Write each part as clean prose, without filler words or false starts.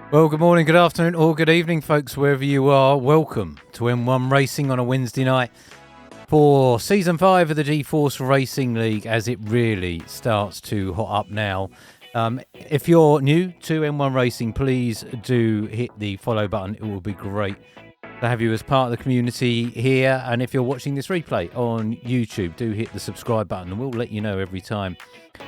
Well, good morning, good afternoon, or good evening, folks, wherever you are. Welcome to M1 Racing on a Wednesday night for Season 5 of the G-Force Racing League as it really starts to hot up now. If you're new to M1 Racing, please do hit the follow button. It will be great to have you as part of the community here. And if you're watching this replay on YouTube, do hit the subscribe button and we'll let you know every time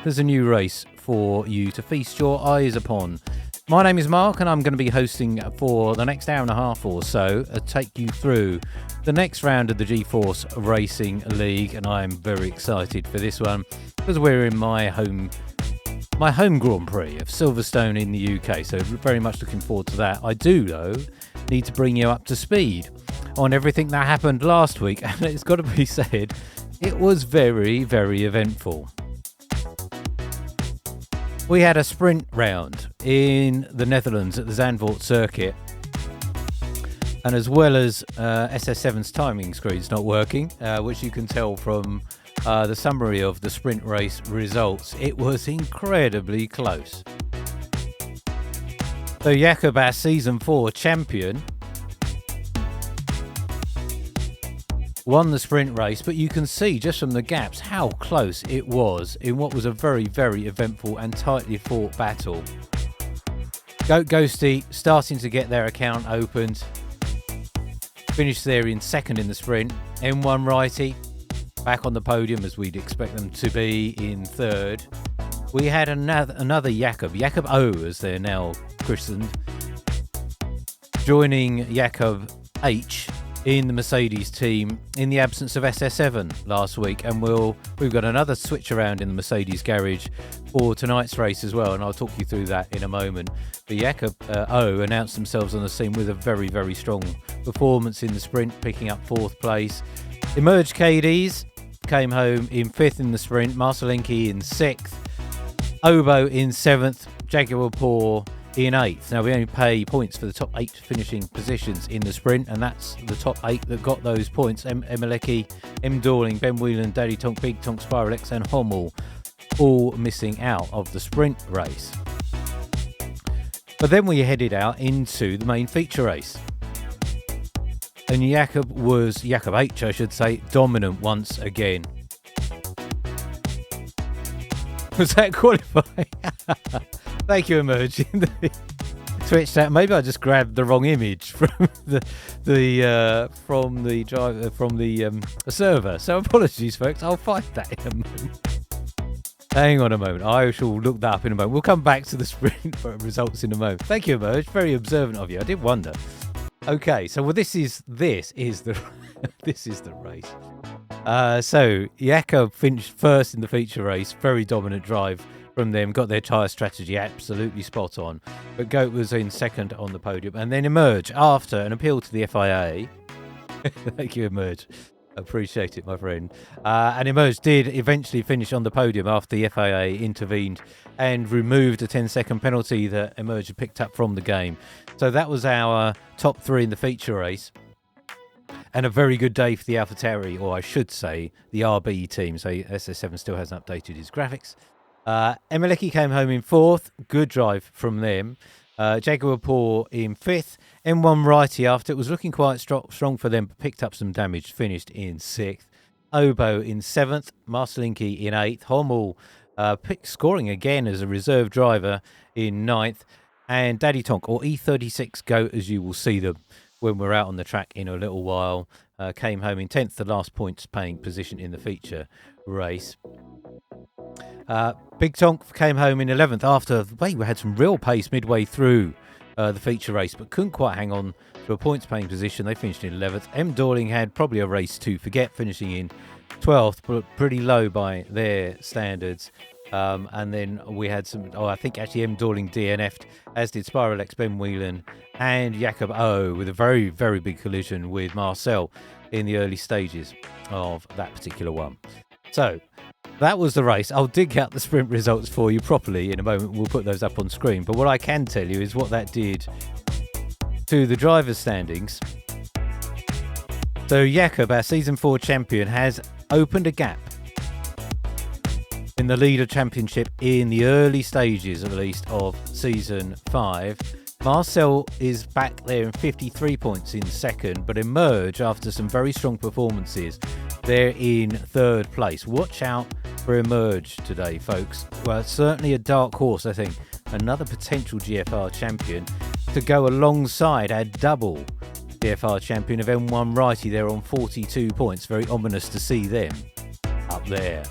there's a new race for you to feast your eyes upon. My name is Mark and I'm going to be hosting for the next hour and a half or so, take you through the next round of the G-Force Racing League, and I'm very excited for this one because we're in my home Grand Prix of Silverstone in the UK, so very much looking forward to that. I do, though, need to bring you up to speed on everything that happened last week, and it's got to be said, it was very, very eventful. We had a sprint round in the Netherlands at the Zandvoort circuit, and as well as SS7's timing screen's not working, which you can tell from the summary of the sprint race results, it was incredibly close. So Jakob, our Season 4 champion, won the sprint race, but you can see just from the gaps how close it was in what was a very, very eventful and tightly fought battle. Goat Ghosty starting to get their account opened, finished there in second in the sprint. M1 Righty back on the podium as we'd expect them to be in third. We had another Jakob O as they're now christened, joining Jakob H in the Mercedes team in the absence of SS7 last week, and we've got another switch around in the Mercedes garage for tonight's race as well, and I'll talk you through that in a moment. But Jakob O announced themselves on the scene with a very, very strong performance in the sprint, picking up fourth place. Emerge KDs came home in fifth in the sprint, Marcelinki in sixth, Obo in seventh, Jaguar Poor in eighth. Now we only pay points for the top 8 finishing positions in the sprint, and that's the top 8 that got those points. Emelecki, M. Dorling, Ben Whelan, Daddy Tonk, Big Tonk, Spiralex and Hommel all missing out of the sprint race. But then we headed out into the main feature race, and Jakob H, I should say, dominant once again. Was that qualifying? Thank you, Emerge. Twitch chat. Maybe I just grabbed the wrong image from the server. So apologies, folks. I'll find that in a moment. Hang on a moment. I shall look that up in a moment. We'll come back to the sprint results in a moment. Thank you, Emerge. Very observant of you. I did wonder. Okay, so this is the this is the race. So Jakob finished first in the feature race. Very dominant drive from them, got their tyre strategy absolutely spot on. But Goat was in second on the podium, and then Emerge after an appeal to the FIA. Thank you, Emerge. Appreciate it, my friend. And Emerge did eventually finish on the podium after the FIA intervened and removed a 10-second penalty that Emerge had picked up from the game. So that was our top 3 in the feature race. And a very good day for the AlphaTauri, or I should say the RB team. So SS7 still hasn't updated his graphics. Emelecki came home in fourth. Good drive from them. Jaguar Poor in fifth. M1 Righty, after it was looking quite strong for them, picked up some damage, finished in sixth. Obo in seventh. Marcelinki in eighth. Hommel scoring again as a reserve driver in ninth. And Daddy Tonk, or E36 Goat, as you will see them when we're out on the track in a little while, came home in 10th, the last points paying position in the feature race. Big Tonk came home in 11th after we had some real pace midway through the feature race, but couldn't quite hang on to a points paying position. They finished in 11th. M. Dorling had probably a race to forget, finishing in 12th, but pretty low by their standards. And then we had I think actually M. Dorling DNF'd, as did Spiralex, Ben Whelan and Jakob O, with a very, very big collision with Marcel in the early stages of that particular one. So that was the race. I'll dig out the sprint results for you properly in a moment. We'll put those up on screen. But what I can tell you is what that did to the drivers' standings. So Jakob, our Season 4 champion, has opened a gap in the leader championship in the early stages, at least, of Season 5. Marcel is back there in 53 points in second, but Emerge, after some very strong performances, they're in third place. Watch out for Emerge today, folks. Well, it's certainly a dark horse, I think. Another potential GFR champion to go alongside our double GFR champion of M1 Righty. They're on 42 points. Very ominous to see them up there.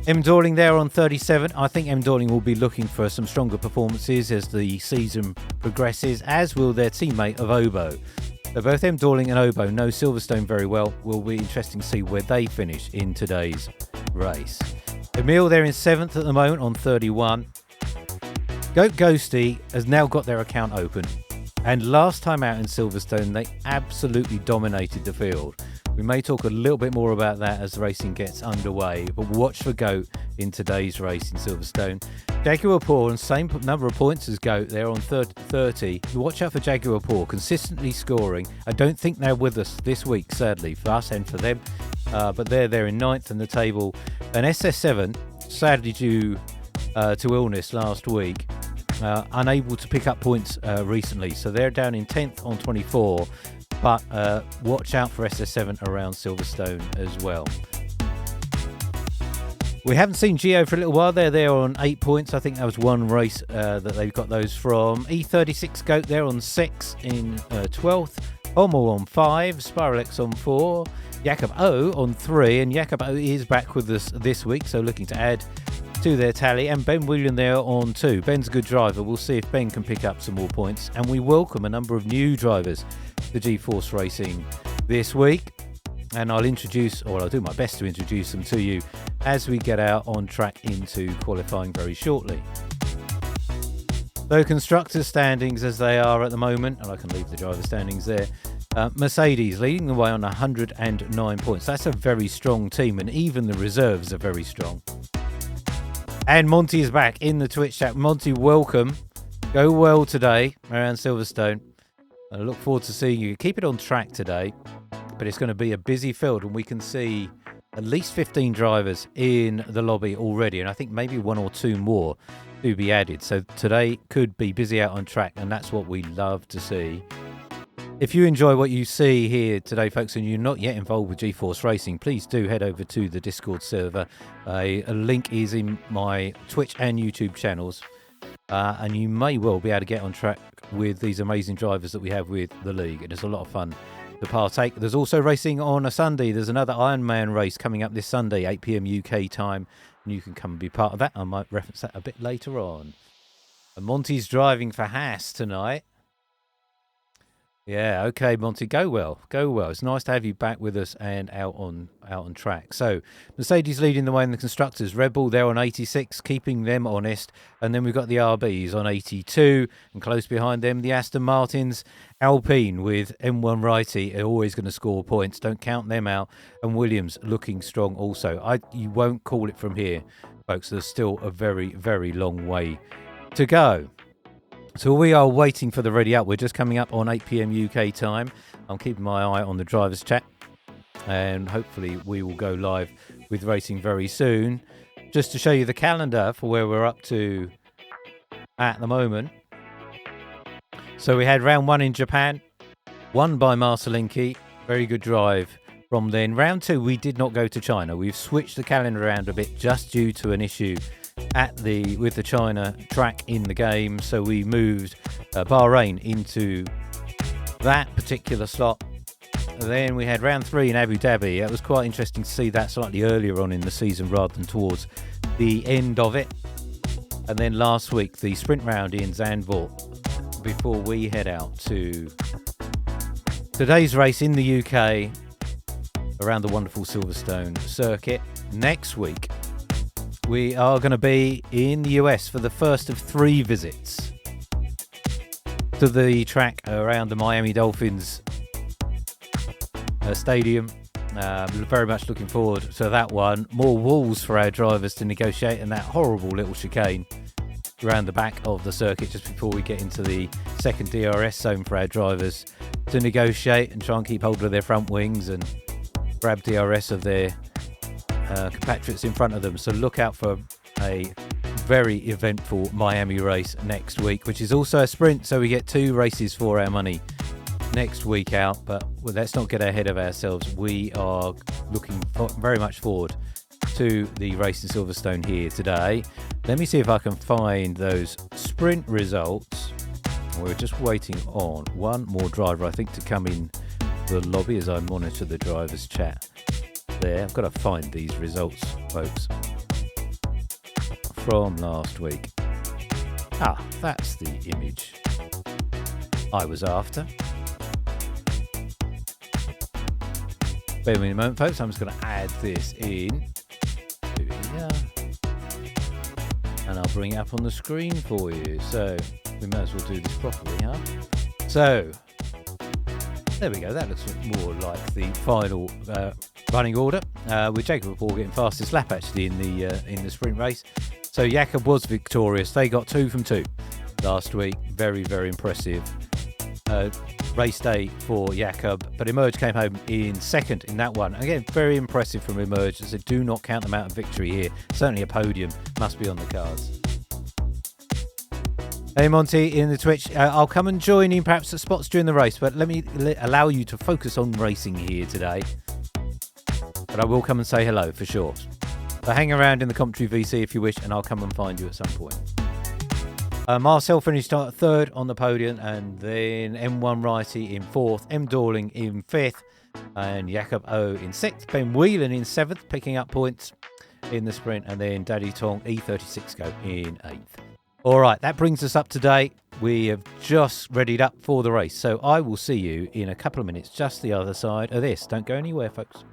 M. Dorling there on 37. I think M. Dorling will be looking for some stronger performances as the season progresses, as will their teammate of Obo. So both M. Dorling and Obo know Silverstone very well. Will be interesting to see where they finish in today's race. Emil there in 7th at the moment on 31. Goat Ghosty has now got their account open. And last time out in Silverstone, they absolutely dominated the field. We may talk a little bit more about that as the racing gets underway, but watch for Goat in today's race in Silverstone. Jaguar Paw on same number of points as Goat. They're on 30. Watch out for Jaguar Paw, consistently scoring. I don't think they're with us this week, sadly, for us and for them, but they're in 9th in the table. And SS7, sadly due to illness last week, unable to pick up points recently, so they're down in 10th on 24. But watch out for SS7 around Silverstone as well. We haven't seen Geo for a little while. They're on 8 points. I think that was one race that they've got those from. E36 Goat there on 6 in 12th. Homo on 5. Spiralex on 4. Jakob O on 3. And Jakob O is back with us this week, so looking to add to their tally. And Ben William there on 2. Ben's a good driver. We'll see if Ben can pick up some more points. And we welcome a number of new drivers to G-Force Racing this week. And I'll do my best to introduce them to you as we get out on track into qualifying very shortly. So constructors standings as they are at the moment, and I can leave the driver standings there. Mercedes leading the way on 109 points. That's a very strong team, and even the reserves are very strong. And Monty is back in the Twitch chat. Monty, welcome. Go well today around Silverstone. I look forward to seeing you. Keep it on track today, but it's going to be a busy field, and we can see at least 15 drivers in the lobby already, and I think maybe 1 or 2 more to be added. So today could be busy out on track, and that's what we love to see. If you enjoy what you see here today, folks, and you're not yet involved with G-Force Racing, please do head over to the Discord server. A link is in my Twitch and YouTube channels, and you may well be able to get on track with these amazing drivers that we have with the league. It is a lot of fun to partake. There's also racing on a Sunday. There's another Ironman race coming up this Sunday, 8 p.m. UK time, and you can come and be part of that. I might reference that a bit later on. And Monty's driving for Haas tonight. Yeah, okay, Monty, go well. It's nice to have you back with us and out on track. So, Mercedes leading the way in the constructors. Red Bull, they're on 86, keeping them honest. And then we've got the RBs on 82, and close behind them, the Aston Martins. Alpine with M1 Righty are always going to score points. Don't count them out. And Williams looking strong also. You won't call it from here, folks. There's still a very, very long way to go. So we are waiting for the ready up. We're just coming up on 8 p.m. UK time. I'm keeping my eye on the driver's chat, and hopefully we will go live with racing very soon. Just to show you the calendar for where we're up to at the moment. So we had round 1 in Japan, won by Marcelinki. Very good drive from then. Round 2, we did not go to China. We've switched the calendar around a bit just due to an issue with the China track in the game, so we moved Bahrain into that particular slot. Then we had round 3 in Abu Dhabi. It was quite interesting to see that slightly earlier on in the season rather than towards the end of it. And then last week the sprint round in Zandvoort before we head out to today's race in the UK around the wonderful Silverstone circuit. Next week we are going to be in the US for the first of 3 visits to the track around the Miami Dolphins stadium. Very much looking forward to that one. More walls for our drivers to negotiate, and that horrible little chicane around the back of the circuit just before we get into the second DRS zone for our drivers to negotiate and try and keep hold of their front wings and grab DRS of their compatriots in front of them. So look out for a very eventful Miami race next week, which is also a sprint, so we get 2 races for our money next week out. But let's not get ahead of ourselves. We are looking very much forward to the race in Silverstone here today. Let me see if I can find those sprint results. We're just waiting on one more driver, I think, to come in the lobby as I monitor the drivers' chat there. I've got to find these results, folks, from last week. Ah, that's the image I was after. Bear with me a moment, folks. I'm just going to add this in to here, and I'll bring it up on the screen for you. So we might as well do this properly, huh? So there we go. That looks more like the final running order, with Jacob Paul getting fastest lap actually in the sprint race. So Jakob was victorious. They got 2 from 2 last week. Very, very impressive race day for Jakob. But Emerge came home in second in that one. Again, very impressive from Emerge, as they do not count them out of victory here. Certainly a podium must be on the cards. Hey Monty in the Twitch, I'll come and join in perhaps at spots during the race, but let me allow you to focus on racing here today. But I will come and say hello for sure. So hang around in the commentary VC if you wish, and I'll come and find you at some point. Marcel finished third on the podium, and then M1 Righty in fourth, M Dorling in fifth, and Jakob O in sixth. Ben Whelan in seventh, picking up points in the sprint, and then Daddy Tong E36 go in eighth. All right, that brings us up to date. We have just readied up for the race, so I will see you in a couple of minutes, just the other side of this. Don't go anywhere, folks.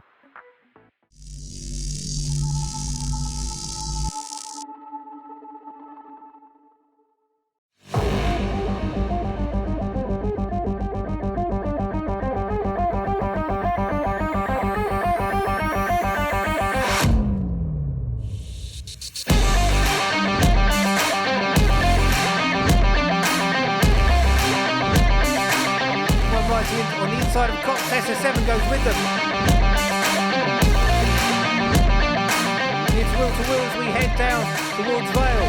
On the inside of Cox, SS7 goes with them. It's wheel to wheel as we head down towards Vale.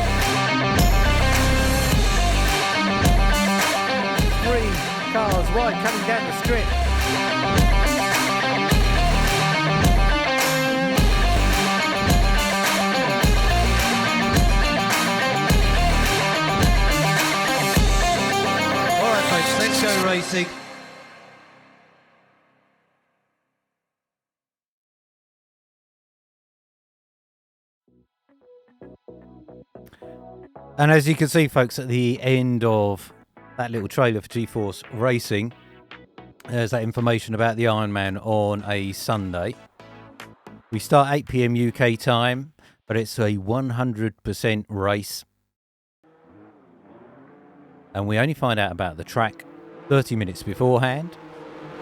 3 cars wide coming down the strip. All right, folks, let's go racing. And as you can see, folks, at the end of that little trailer for GeForce Racing, there's that information about the Ironman on a Sunday. We start 8 PM UK time, but it's a 100% race. And we only find out about the track 30 minutes beforehand.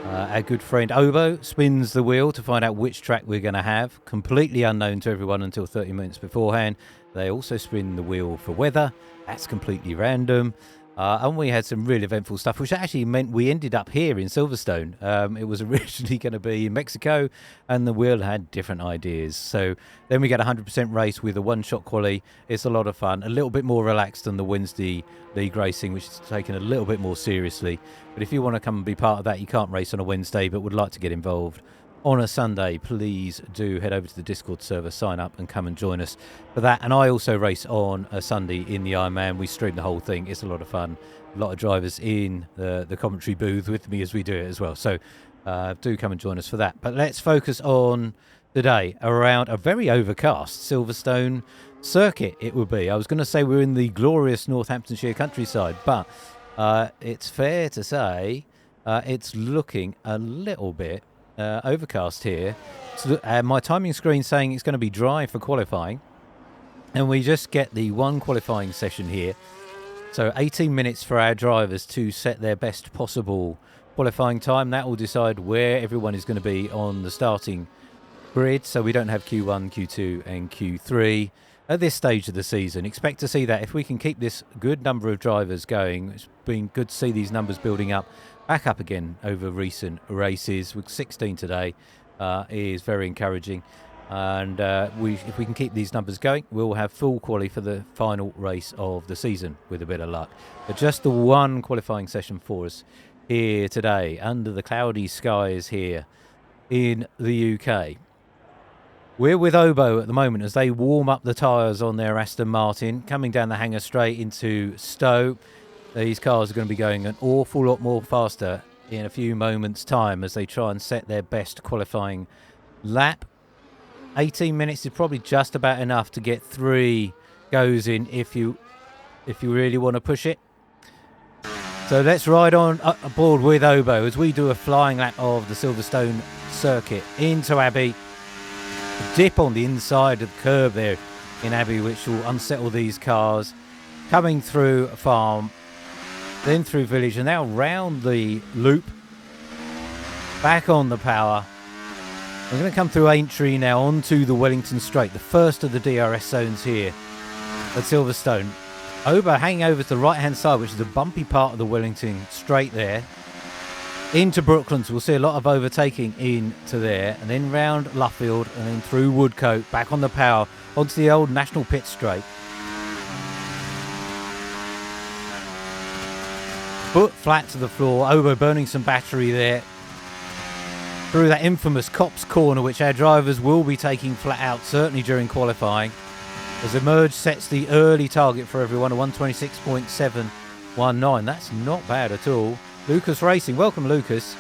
Our good friend Obo spins the wheel to find out which track we're going to have. Completely unknown to everyone until 30 minutes beforehand. They also spin the wheel for weather. That's completely random. And we had some really eventful stuff, which actually meant we ended up here in Silverstone. It was originally going to be in Mexico, and the wheel had different ideas. So then we get a 100% race with a one-shot quali. It's a lot of fun. A little bit more relaxed than the Wednesday league racing, which is taken a little bit more seriously. But if you want to come and be part of that, you can't race on a Wednesday, but would like to get involved on a Sunday, please do head over to the Discord server, sign up and come and join us for that. And I also race on a Sunday in the Ironman. We stream the whole thing. It's a lot of fun. A lot of drivers in the commentary booth with me as we do it as well. So do come and join us for that. But let's focus on today around a very overcast Silverstone circuit it will be. I was going to say we're in the glorious Northamptonshire countryside, but it's fair to say it's looking a little bit overcast here. So, my timing screen saying it's going to be dry for qualifying, and we just get the one qualifying session here, so 18 minutes for our drivers to set their best possible qualifying time. That will decide where everyone is going to be on the starting grid, so we don't have Q1, Q2 and Q3 at this stage of the season. Expect to see that if we can keep this good number of drivers going. It's been good to see these numbers building up back up again over recent races, with 16 today is very encouraging. And if we can keep these numbers going, we'll have full quali for the final race of the season with a bit of luck. But just the one qualifying session for us here today under the cloudy skies here in the UK. We're with Obo at the moment as they warm up the tyres on their Aston Martin, coming down the hangar straight into Stowe. These cars are going to be going an awful lot more faster in a few moments' time as they try and set their best qualifying lap. 18 minutes is probably just about enough to get 3 goes in if you really want to push it. So let's ride on aboard with Obo as we do a flying lap of the Silverstone circuit into Abbey. A dip on the inside of the curb there in Abbey, which will unsettle these cars. Coming through a farm, then through village, and now round the loop. Back on the power. We're going to come through Aintree now onto the Wellington Straight, the first of the DRS zones here at Silverstone. Obo hanging over to the right-hand side, which is the bumpy part of the Wellington Straight there. Into Brooklands, we'll see a lot of overtaking into there, and then round Luffield, and then through Woodcote, back on the power, onto the old National Pit Straight. Foot flat to the floor, Obo burning some battery there. Through that infamous Copse corner, which our drivers will be taking flat out, certainly during qualifying. As Emerge sets the early target for everyone, a 126.719. That's not bad at all. Lucas Racing, welcome Lucas.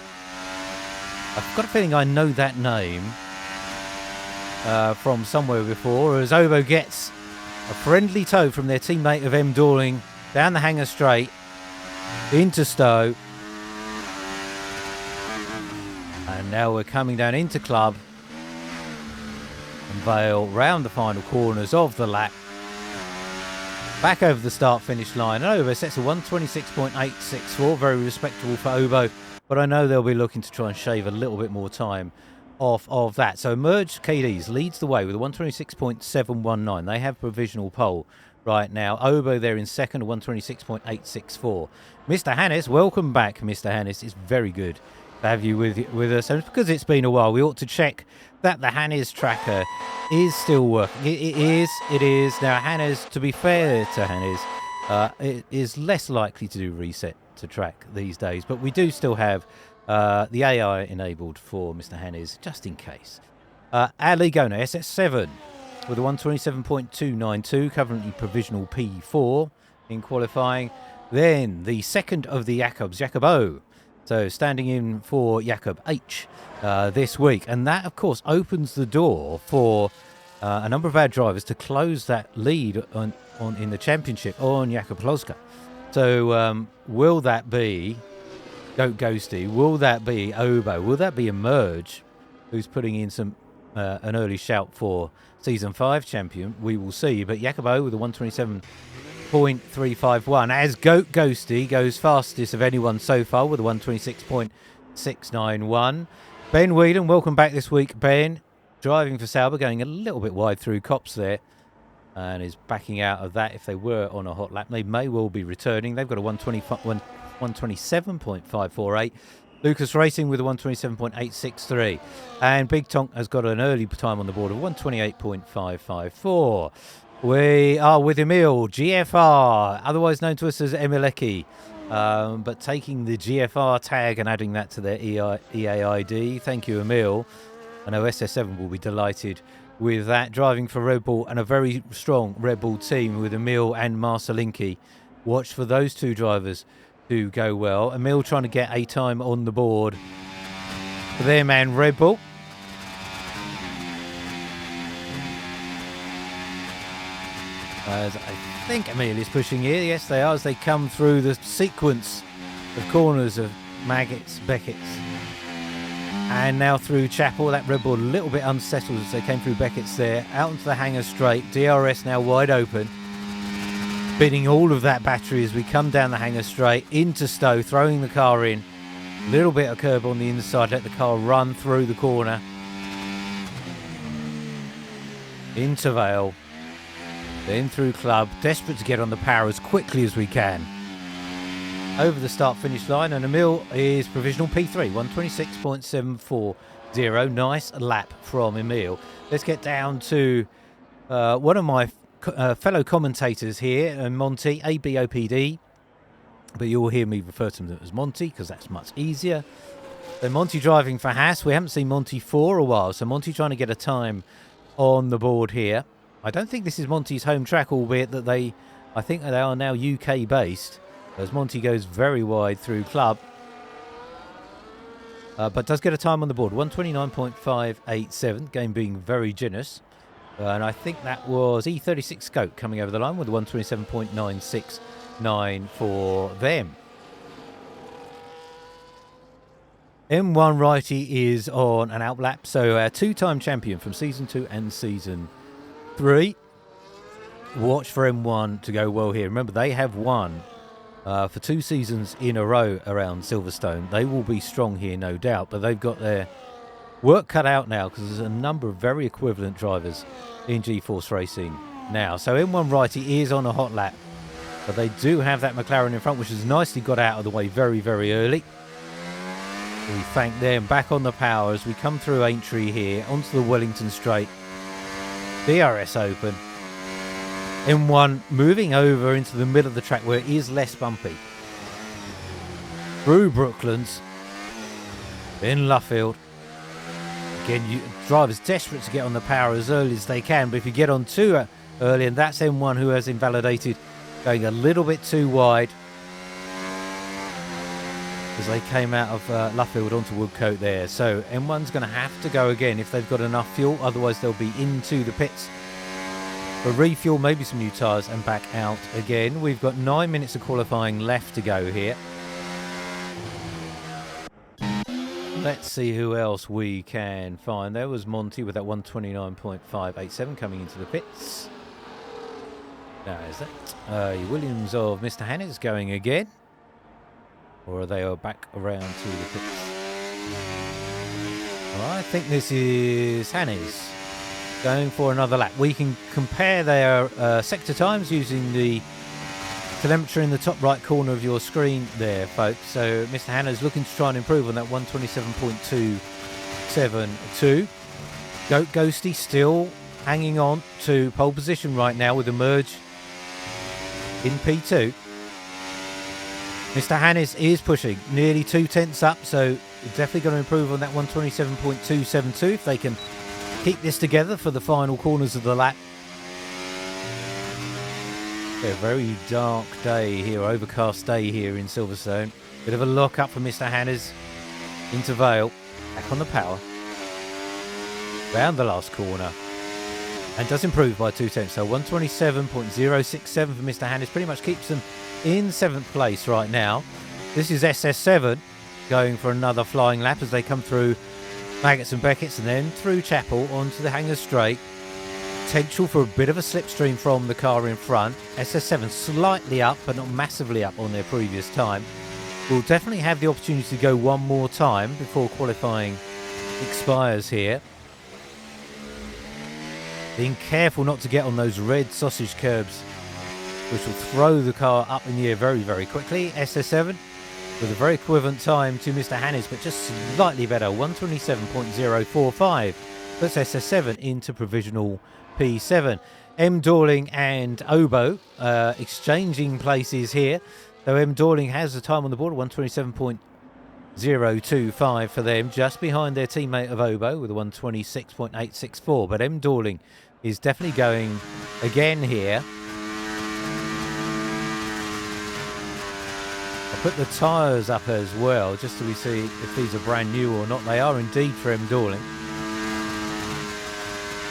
I've got a feeling I know that name from somewhere before, as Obo gets a friendly tow from their teammate of M. Dorling down the hangar straight into Stowe. And now we're coming down into Club and Vale, round the final corners of the lap. Back over the start-finish line. And Obo sets a 126.864. Very respectable for Obo. But I know they'll be looking to try and shave a little bit more time off of that. So Merge KDs leads the way with a 126.719. They have provisional pole right now. Obo there in second, a 126.864. Mr. Hannes, welcome back, Mr. Hannes. It's very good to have you with us. And because it's been a while, we ought to check that the Hannes tracker is still working. It is. Now, Hannes, to be fair to Hannes, it is less likely to do reset to track these days, but we do still have the AI enabled for Mr. Hannes, just in case. Ali Gona, SS7 with a 127.292, currently provisional P4 in qualifying. Then the second of the Jakobs, Jacob O. So standing in for Jacob H this week. And that, of course, opens the door for a number of our drivers to close that lead on in the championship on Jakob Plozka. So will that be Goat Ghosty? Will that be Obo? Will that be Emerge, who's putting in an early shout for Season 5 champion? We will see. But Jakob O with a 127.351 as Goat Ghosty goes fastest of anyone so far with a 126.691. Ben Whedon, welcome back this week, Ben. Driving for Sauber, going a little bit wide through Copse there, and is backing out of that if they were on a hot lap. They may well be returning. They've got a 127.548. Lucas Racing with a 127.863. And Big Tonk has got an early time on the board of 128.554. We are with Emil, GFR, otherwise known to us as Emileki, but taking the GFR tag and adding that to their EAID. Thank you, Emil. I know SS7 will be delighted with that. Driving for Red Bull and a very strong Red Bull team with Emil and Marcelinki. Watch for those two drivers to go well. Emil trying to get a time on the board for their man Red Bull. As I think Emil is pushing here. Yes, they are, as they come through the sequence of corners of Maggots, Beckett's, and now through Chapel. That Red Bull a little bit unsettled as they came through Beckett's there. Out into the hangar straight. DRS now wide open. Bidding all of that battery as we come down the hangar straight into Stowe, throwing the car in. Little bit of curb on the inside. Let the car run through the corner. Into Vale. Then through Club, desperate to get on the power as quickly as we can. Over the start-finish line, and Emil is provisional P3, 126.74. Nice lap from Emil. Let's get down to one of my fellow commentators here, Monty, ABOPD. But you'll hear me refer to him as Monty because that's much easier. So Monty driving for Haas. We haven't seen Monty for a while. So Monty trying to get a time on the board here. I don't think this is Monty's home track, albeit that I think they are now UK based. As Monty goes very wide through Club. But does get a time on the board. 129.587. Game being very generous. And I think that was E36 Scope coming over the line with 127.969 for them. M1 Righty is on an outlap, so a two-time champion from Season 2 and Season 3. Watch for M1 to go well here. Remember, they have won for 2 seasons in a row around Silverstone. They will be strong here, no doubt, but they've got their work cut out now because there's a number of very equivalent drivers in GeForce Racing now. So M1 Righty is on a hot lap, but they do have that McLaren in front, which has nicely got out of the way very, very early. We thank them. Back on the power as we come through Aintree here onto the Wellington Straight. DRS open. M1 moving over into the middle of the track where it is less bumpy. Through Brooklands. In Luffield. Again, drivers desperate to get on the power as early as they can, but if you get on too early, and that's M1 who has invalidated, going a little bit too wide. As they came out of Luffield onto Woodcote there. So M1's going to have to go again if they've got enough fuel, otherwise they'll be into the pits for refuel, maybe some new tyres, and back out again. We've got 9 minutes of qualifying left to go here. Let's see who else we can find. There was Monty with that 129.587 coming into the pits. There's that. Williams of Mr. Hannes going again. Or are they back around to the pits? Well, I think this is Hannes going for another lap. We can compare their sector times using the telemetry in the top right corner of your screen there, folks. So Mr. Hannes looking to try and improve on that 127.272. Goat Ghosty still hanging on to pole position right now with a merge in P2. Mr. Hannes is pushing nearly 2 tenths up, so definitely going to improve on that 127.272 if they can keep this together for the final corners of the lap. A very dark day here, overcast day here in Silverstone. Bit of a lock up for Mr. Hannes into Vale. Back on the power. Round the last corner. And does improve by 2 tenths. So 127.067 for Mr. Hannes pretty much keeps them in 7th place right now. This is SS7 going for another flying lap as they come through Maggots and Beckett's and then through Chapel onto the Hanger Straight. Potential for a bit of a slipstream from the car in front. SS7 slightly up, but not massively up on their previous time. Will definitely have the opportunity to go one more time before qualifying expires here. Being careful not to get on those red sausage curbs, which will throw the car up in the air very, very quickly. SS7 with a very equivalent time to Mr. Hannes, but just slightly better. 127.045 puts SS7 into provisional P7. M. Dorling and Obo exchanging places here. So M. Dorling has the time on the board, 127.025 for them, just behind their teammate of Obo with a 126.864. But M. Dorling is definitely going again here. I'll put the tyres up as well, just so we see if these are brand new or not. They are indeed for M. Dorling.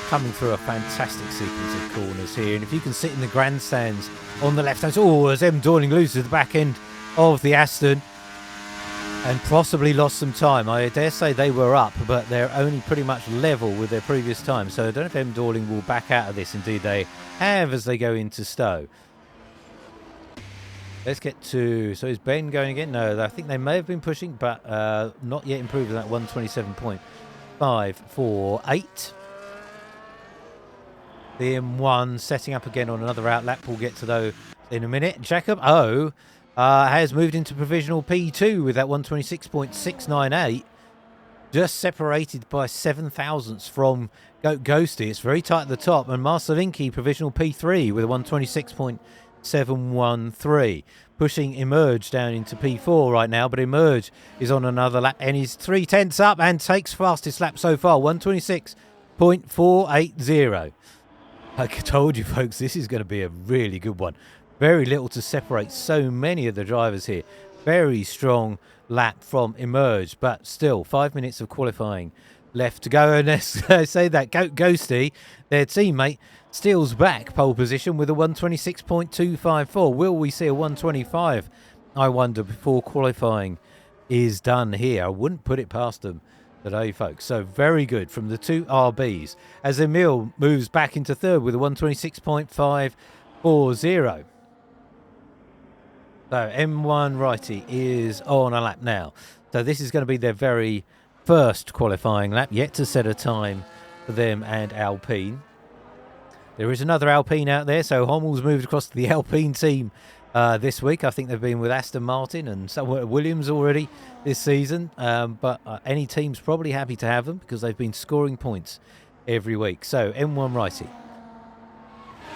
Coming through a fantastic sequence of corners here. And if you can sit in the grandstands on the left hand side. Oh, as M. Dorling loses the back end of the Aston and possibly lost some time. I dare say they were up, but they're only pretty much level with their previous time. So I don't know if M. Dorling will back out of this. Indeed, they have as they go into Stowe. Let's get to... So is Ben going again? No, I think they may have been pushing, but not yet improving that 127.548. The M1 setting up again on another outlap. We'll get to those in a minute. Jacob O has moved into provisional P2 with that 126.698. just separated by 7 thousandths from Ghosty. It's very tight at the top, and Marcelinki provisional P3 with a 126.713, pushing Emerge down into P4 right now, but Emerge is on another lap and he's 3/10 up and takes fastest lap so far, 126.480. I told you folks, this is going to be a really good one. Very little to separate so many of the drivers here. Very strong lap from Emerge, but still 5 minutes of qualifying left to go. And let's say that Ghosty, their teammate, steals back pole position with a 126.254. Will we see a 125, I wonder, before qualifying is done here? I wouldn't put it past them today, folks. So very good from the two RBs as Emil moves back into third with a 126.540. So M1 righty is on a lap now. So this is going to be their very first qualifying lap, yet to set a time for them and Alpine. There is another Alpine out there, so Hommel's moved across to the Alpine team this week. I think they've been with Aston Martin and somewhere Williams already this season, but any team's probably happy to have them because they've been scoring points every week. So M1 righty.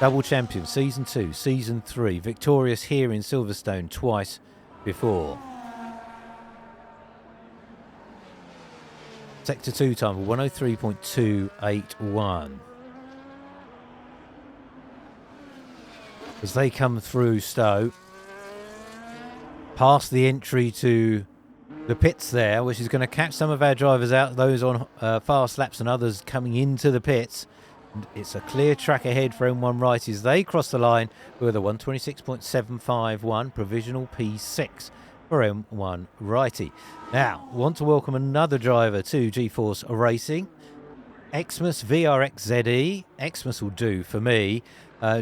Double champion, Season 2, Season 3, victorious here in Silverstone twice before. Sector 2 time, 103.281. As they come through Stowe, past the entry to the pits there, which is going to catch some of our drivers out, those on fast laps and others coming into the pits. It's a clear track ahead for M1 righties. They cross the line with a 126.751 provisional P6 for M1 righty. Now, we want to welcome another driver to GeForce Racing. Xmas VRXZE. Xmas will do for me.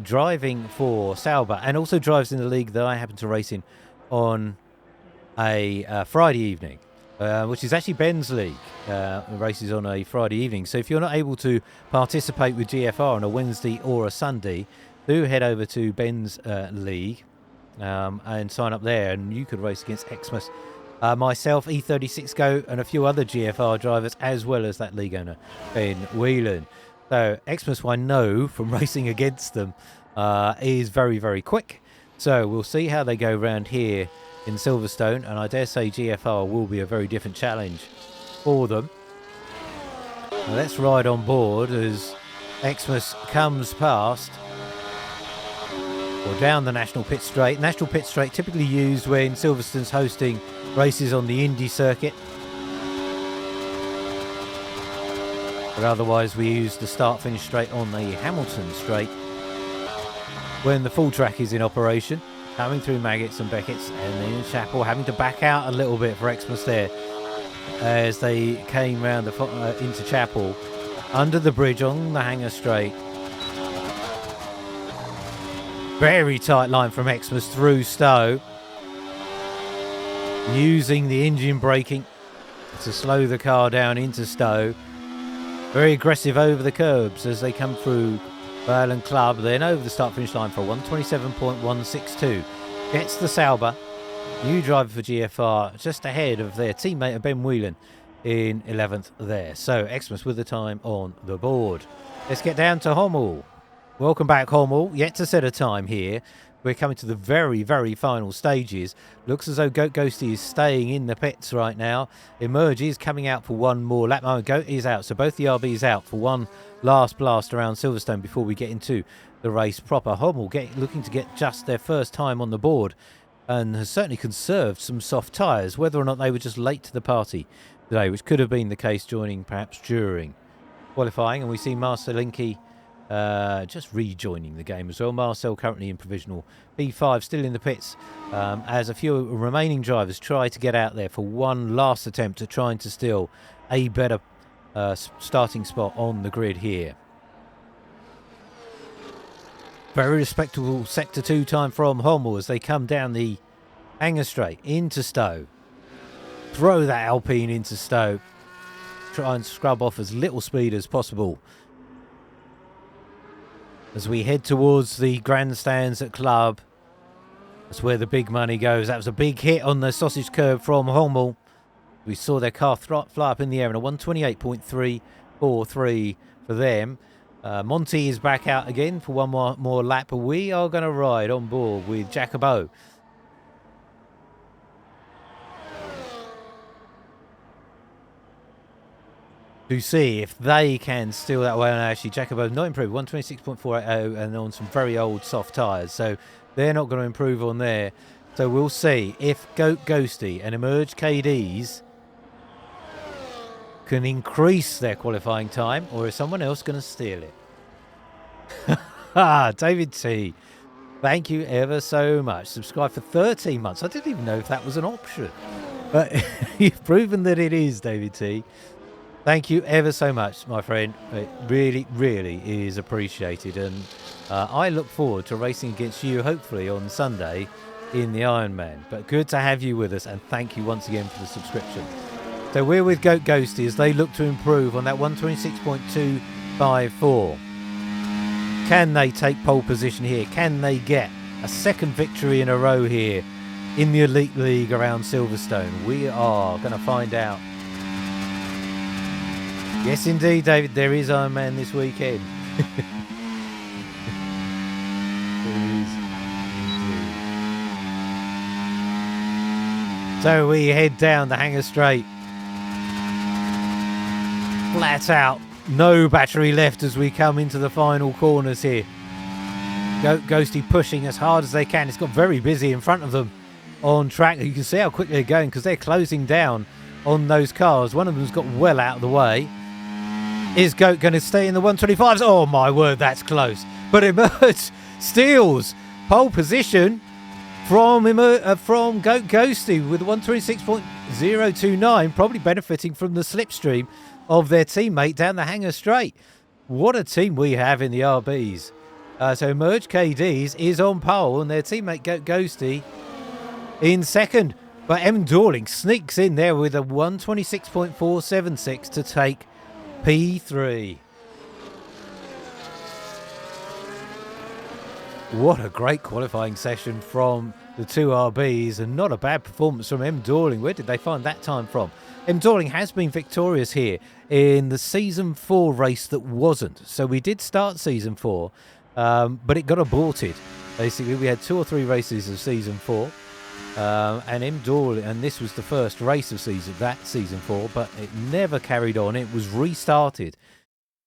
Driving for Sauber and also drives in the league that I happen to race in on a Friday evening. Which is actually Ben's league, races on a Friday evening. So if you're not able to participate with GFR on a Wednesday or a Sunday, do head over to Ben's league and sign up there, and you could race against Xmas, myself, E36 Go, and a few other GFR drivers, as well as that league owner, Ben Whelan. So Xmas, I know from racing against them, is very, very quick. So we'll see how they go around here in Silverstone, and I dare say GFR will be a very different challenge for them. Now let's ride on board as Xmas comes past or down the National Pit Straight. National Pit Straight typically used when Silverstone's hosting races on the Indy circuit, but otherwise we use the start-finish straight on the Hamilton Straight when the full track is in operation. Coming through Maggots and Beckett's, and then Chapel having to back out a little bit for Xmas there as they came round into Chapel under the bridge on the Hangar Straight. Very tight line from Xmas through Stowe, using the engine braking to slow the car down into Stowe. Very aggressive over the curbs as they come through Vale and Club, then over the start-finish line for 127.162. Gets the Sauber, new driver for GFR, just ahead of their teammate Ben Whelan in 11th there. So Xmas with the time on the board. Let's get down to Hommel. Welcome back, Hommel. Yet to set a time here. We're coming to the very, very final stages. Looks as though Goat Ghosty is staying in the pits right now. Emerge is coming out for one more lap. Oh, Goat is out, so both the RBs out for one last blast around Silverstone before we get into the race proper. Hommel looking to get just their first time on the board and has certainly conserved some soft tyres, whether or not they were just late to the party today, which could have been the case joining perhaps during qualifying. And we see Marcelinki just rejoining the game as well. Marcel currently in provisional P5, still in the pits, as a few remaining drivers try to get out there for one last attempt at trying to steal a better starting spot on the grid here. Very respectable Sector 2 time from Hommel as they come down the Hangar Straight into Stowe. Throw that Alpine into Stowe. Try and scrub off as little speed as possible as we head towards the grandstands at Club. That's where the big money goes. That was a big hit on the sausage curb from Hommel. We saw their car fly up in the air in a 128.343 for them. Monty is back out again for one more lap. We are going to ride on board with Jacobo. To see if they can steal that way. And actually, Jacobo's not improved. 126.480 and on some very old soft tyres. So they're not going to improve on there. So we'll see if Goat Ghosty and Emerge KDs can increase their qualifying time, or is someone else going to steal it? David T, thank you ever so much. Subscribe for 13 months. I didn't even know if that was an option, but you've proven that it is, David T. Thank you ever so much, my friend. It really, really is appreciated, and I look forward to racing against you, hopefully on Sunday in the Ironman. But good to have you with us, and thank you once again for the subscription. So we're with Goat Ghosty as they look to improve on that 126.254. Can they take pole position here? Can they get a second victory in a row here in the Elite League around Silverstone? We are going to find out. Yes, indeed, David, there is Ironman this weekend. So we head down the Hangar Straight. Flat out. No battery left as we come into the final corners here. Ghosty pushing as hard as they can. It's got very busy in front of them on track. You can see how quickly they're going because they're closing down on those cars. One of them's got well out of the way. Is Goat going to stay in the 125s? Oh, my word, that's close. But Emerge steals pole position from Goat Ghosty with 126.029, probably benefiting from the slipstream of their teammate down the Hangar Straight. What a team we have in the RBs. So Emerge KDs is on pole and their teammate Goat Ghosty in second. But M. Dorling sneaks in there with a 126.476 to take P3. What a great qualifying session from the two RBs, and not a bad performance from M. Dorling. Where did they find that time from? M. Dorling has been victorious here in the Season 4 race that wasn't. So we did start Season 4, but it got aborted. Basically, we had 2 or 3 races of Season 4. And M. Dorling, and this was the first race of Season 4, but it never carried on. It was restarted.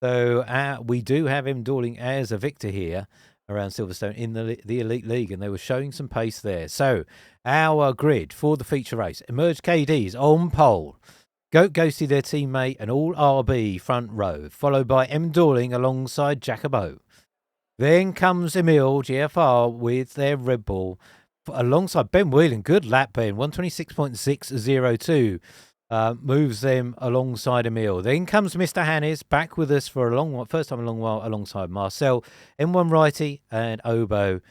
So we do have M. Dorling as a victor here around Silverstone in the Elite League, and they were showing some pace there. So our grid for the feature race: Emerge KDs on pole, Goat Ghosty their teammate, and all RB front row, followed by M. Dorling alongside Jacobo. Then comes Emil GFR with their Red Bull alongside Ben Whelan. Good lap, Ben. 126.602 moves them alongside Emil. Then comes Mr. Hannes back with us for a long while, first time in a long while, alongside Marcel, M1 Righty, and Obo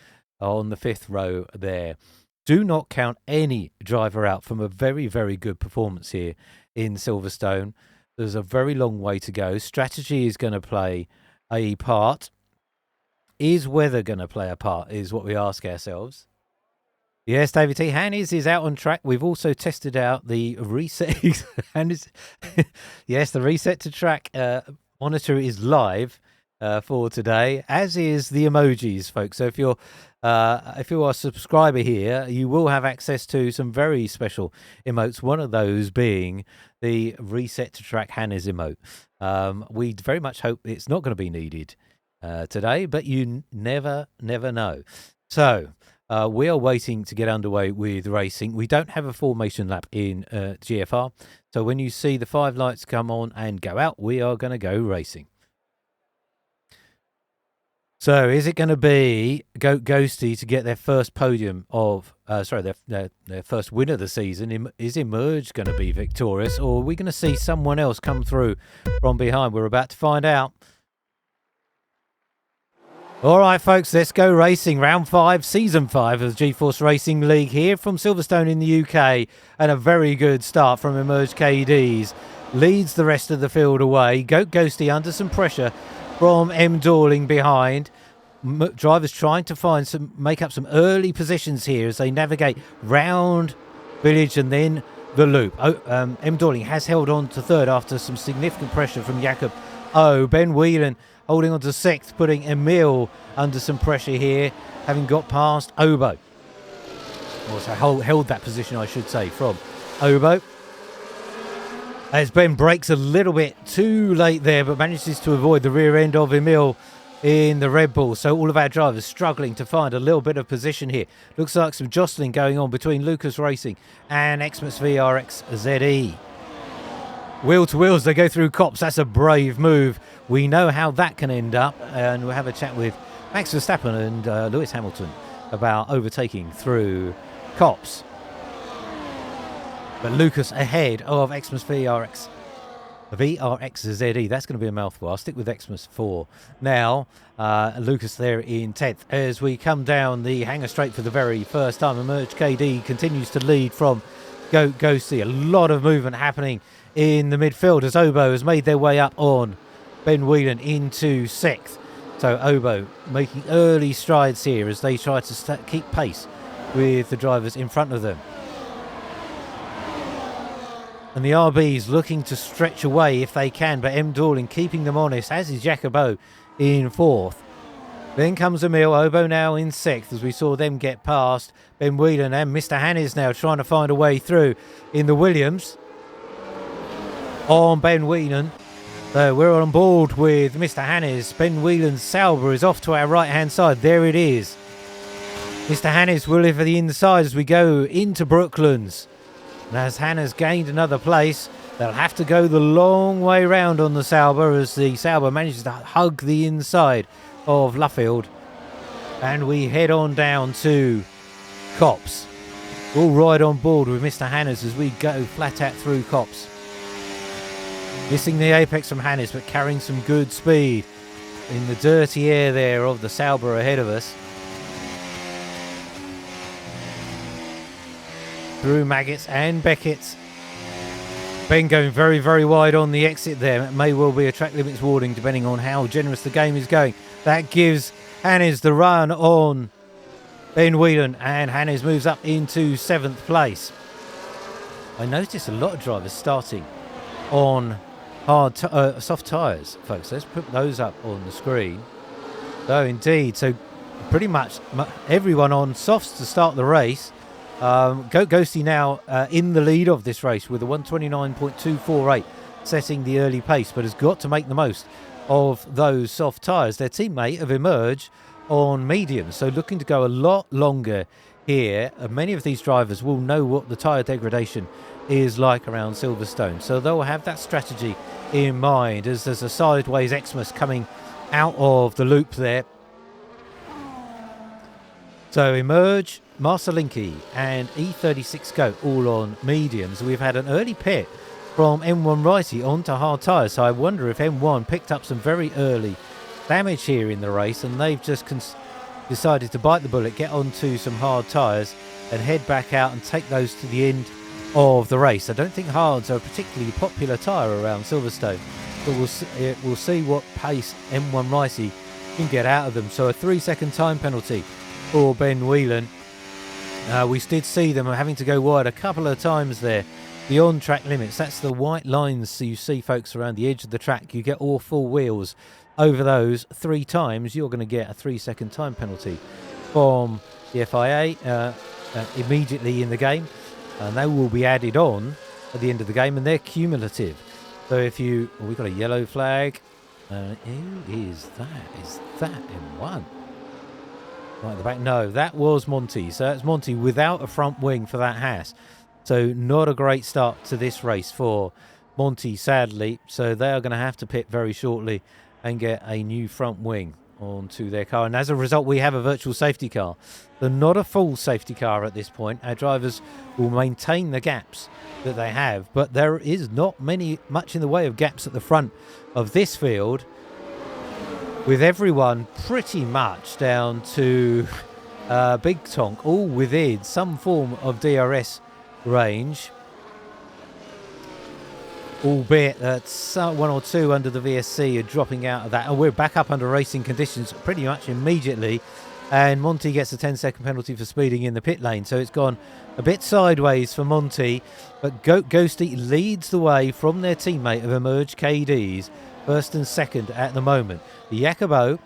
on the 5th row there. Do not count any driver out from a very, very good performance here in Silverstone. There's a very long way to go. Strategy is going to play a part. Is weather going to play a part, is what we ask ourselves. Yes, David T. Hannes is out on track. We've also tested out the reset. Yes, the reset to track monitor is live for today, as is the emojis, folks. So if you're a subscriber here, you will have access to some very special emotes. One of those being the reset to track Hannes emote. We very much hope it's not going to be needed today, but you never know. So we are waiting to get underway with racing. We don't have a formation lap in GFR, so when you see the 5 lights come on and go out, we are going to go racing. So is it going to be Goat Ghosty to get their first podium of, their first win of the season? Is Emerge going to be victorious, or are we going to see someone else come through from behind? We're about to find out. All right, folks, let's go racing. Round 5, Season 5 of the GeForce Racing League here from Silverstone in the UK. And a very good start from Emerge KDs. Leads the rest of the field away. Goat Ghosty under some pressure from M. Dorling behind. Drivers trying to make up some early positions here as they navigate round Village and then the loop. M. Dorling has held on to third after some significant pressure from Jakob. Ben Whelan holding on to sixth, putting Emil under some pressure here, having got past Obo. Also held that position, I should say, from Obo. As Ben brakes a little bit too late there, but manages to avoid the rear end of Emil in the Red Bull. So all of our drivers struggling to find a little bit of position here. Looks like some jostling going on between Lucas Racing and Xmas VRX ZE. Wheel to wheels, they go through Copse. That's a brave move. We know how that can end up, and we'll have a chat with Max Verstappen and Lewis Hamilton about overtaking through Copse. But Lucas ahead of Xmas VRX ZE. That's going to be a mouthful. I'll stick with Xmas for now. Lucas there in 10th. As we come down the hangar straight for the very first time, Emerge KD continues to lead from Ghosty. A lot of movement happening in the midfield as Obo has made their way up on Ben Whelan into 6th. So Obo making early strides here as they try to keep pace with the drivers in front of them. And the RBs looking to stretch away if they can, but M. Dorling keeping them honest, as is Jacobo in 4th. Then comes Emil. Obo now in 6th as we saw them get past Ben Whelan, and Mr. Hannes now trying to find a way through in the Williams on Ben Whelan. So we're on board with Mr. Hannes. Ben Whelan's Sauber is off to our right hand side. There it is. Mr. Hannes will live for the inside as we go into Brooklands. And as Hannah's gained another place, they'll have to go the long way round on the Sauber as the Sauber manages to hug the inside of Luffield. And we head on down to Copse. We'll ride on board with Mr. Hannes as we go flat out through Copse. Missing the apex from Hannes, but carrying some good speed in the dirty air there of the Sauber ahead of us. Through Maggots and Beckett's. Ben going very, very wide on the exit there. It may well be a track limits warning depending on how generous the game is going. That gives Hannes the run on Ben Whelan, and Hannes moves up into 7th place. I noticed a lot of drivers starting on soft tyres, folks. Let's put those up on the screen. So indeed, so pretty much everyone on softs to start the race. Ghosty now in the lead of this race with a 129.248 setting the early pace, but has got to make the most of those soft tyres. Their teammate of Emerge on mediums, so looking to go a lot longer here. Many of these drivers will know what the tyre degradation is like around Silverstone, so they'll have that strategy in mind as there's a sideways Xmas coming out of the loop there. So Emerge, Marcelinki and E36 Go all on mediums. We've had an early pit from M1 Righty onto hard tyres, so I wonder if M1 picked up some very early damage here in the race and they've just decided to bite the bullet, get onto some hard tyres and head back out and take those to the end of the race. I don't think hards are a particularly popular tyre around Silverstone, but we'll see what pace M1 Righty can get out of them. So a 3-second time penalty for Ben Whelan. We did see them having to go wide a couple of times there beyond track limits. That's the white lines you see, folks, around the edge of the track. You get all four wheels over those 3 times. You're going to get a 3-second time penalty from the FIA immediately in the game, and they will be added on at the end of the game, and they're cumulative. So if you... Oh, we've got a yellow flag. Who is that? Is that M1? Right at the back. No, that was Monty. So that's Monty without a front wing for that Haas. So not a great start to this race for Monty, sadly. So they are going to have to pit very shortly and get a new front wing onto their car. And as a result, we have a virtual safety car. They're not a full safety car at this point. Our drivers will maintain the gaps that they have, but there is not much in the way of gaps at the front of this field, with everyone pretty much down to Big Tonk, all within some form of DRS range, albeit that one or two under the VSC are dropping out of that. And we're back up under racing conditions pretty much immediately And Monty gets a 10-second penalty for speeding in the pit lane. So it's gone a bit sideways for Monty, but Ghosty leads the way from their teammate of Emerge KDs, first and second at the moment. Jacobo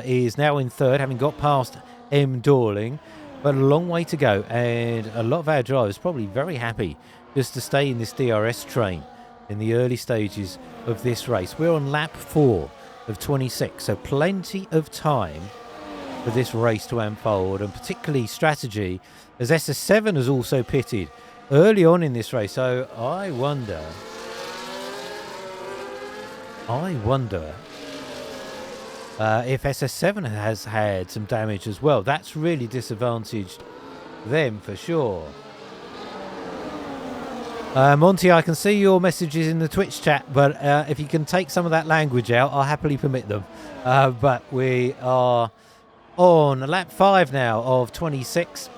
is now in third, having got past M. Dorling, but a long way to go. And a lot of our drivers probably very happy just to stay in this DRS train in the early stages of this race. We're on lap 4 of 26, so plenty of time for this race to unfold, and particularly strategy, as SS7 has also pitted early on in this race. So I wonder if SS7 has had some damage as well. That's really disadvantaged them for sure. Monty, I can see your messages in the Twitch chat, but if you can take some of that language out, I'll happily permit them. But we are on lap 5 now of 26.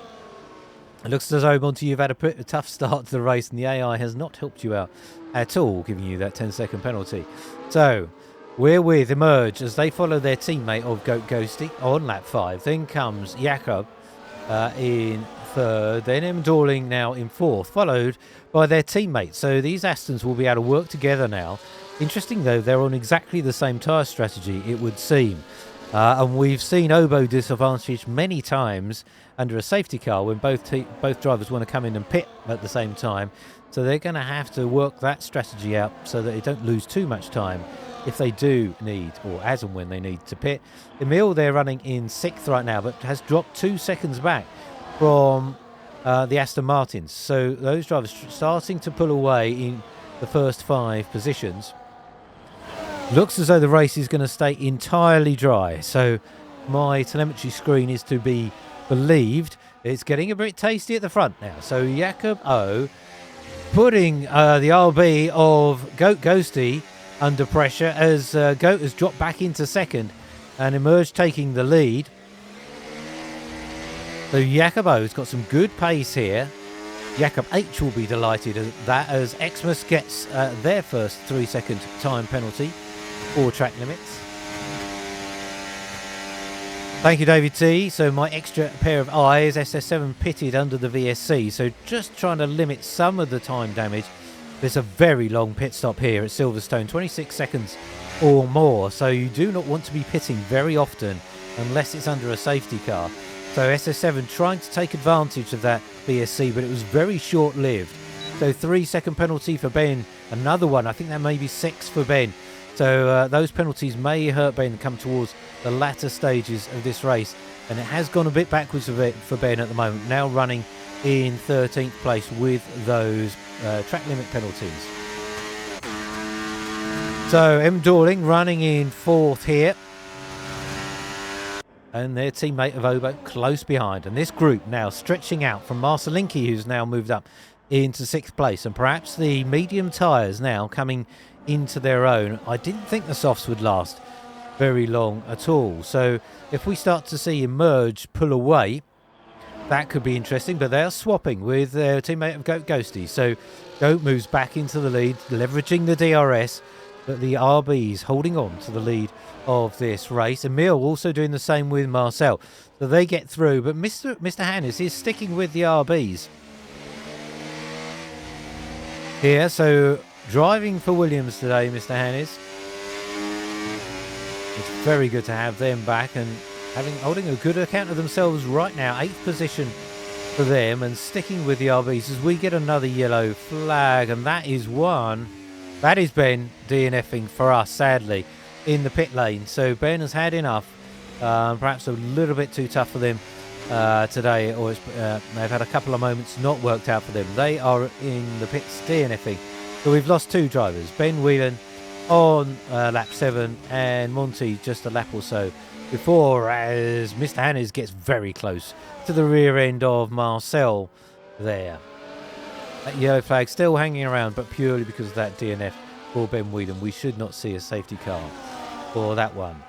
It looks as though, Monty, you've had a tough start to the race, and the AI has not helped you out at all, giving you that 10-second penalty. So we're with Emerge as they follow their teammate of Ghosty on lap 5. Then comes Jakob in third, then M. Dorling now in fourth, followed by their teammates. So these Astons will be able to work together now. Interesting though, they're on exactly the same tyre strategy, it would seem. And we've seen Obo disadvantaged many times under a safety car when both drivers want to come in and pit at the same time. So they're going to have to work that strategy out so that they don't lose too much time if they do need, or as and when they need to pit. Emil, they're running in 6th right now, but has dropped 2 seconds back from the Aston Martins. So those drivers starting to pull away in the first 5 positions. Looks as though the race is going to stay entirely dry. So my telemetry screen is to be believed. It's getting a bit tasty at the front now. So Jakob O putting the RB of Ghosty under pressure as Goat has dropped back into second and Emerge taking the lead. So Jacobo's got some good pace here. Jakob H will be delighted at that as Xmas gets their first 3-second time penalty for track limits. Thank you, David T. So my extra pair of eyes, SS7 pitted under the VSC. So just trying to limit some of the time damage. There's a very long pit stop here at Silverstone, 26 seconds or more. So you do not want to be pitting very often unless it's under a safety car. So SS7 trying to take advantage of that VSC, but it was very short-lived. So 3-second penalty for Ben. Another one, I think that may be 6 for Ben. So those penalties may hurt Ben come towards the latter stages of this race. And it has gone a bit backwards for Ben at the moment, now running in 13th place with those track limit penalties. So M. Dorling running in 4th here. And their teammate of Obo close behind. And this group now stretching out from Marcelinki, who's now moved up into 6th place. And perhaps the medium tyres now coming into their own. I didn't think the softs would last very long at all. So if we start to see Emerge pull away, that could be interesting. But they're swapping with their teammate of Ghosty. So Goat moves back into the lead, leveraging the DRS. But the RB's holding on to the lead of this race. Emil also doing the same with Marcel. So they get through. But Mr. Hannes is sticking with the RBs here. So driving for Williams today, Mr. Hannes. It's very good to have them back and holding a good account of themselves right now. 8th position for them and sticking with the RBs as we get another yellow flag. And that is one. That is Ben DNFing for us, sadly, in the pit lane. So Ben has had enough. Perhaps a little bit too tough for them today. Or they've had a couple of moments not worked out for them. They are in the pits DNFing. So we've lost 2 drivers. Ben Whelan on lap 7 and Monty just a lap or so before, as Mr. Hannes gets very close to the rear end of Marcel there. That yellow flag still hanging around, but purely because of that DNF for Ben Whelan. We should not see a safety car for that one.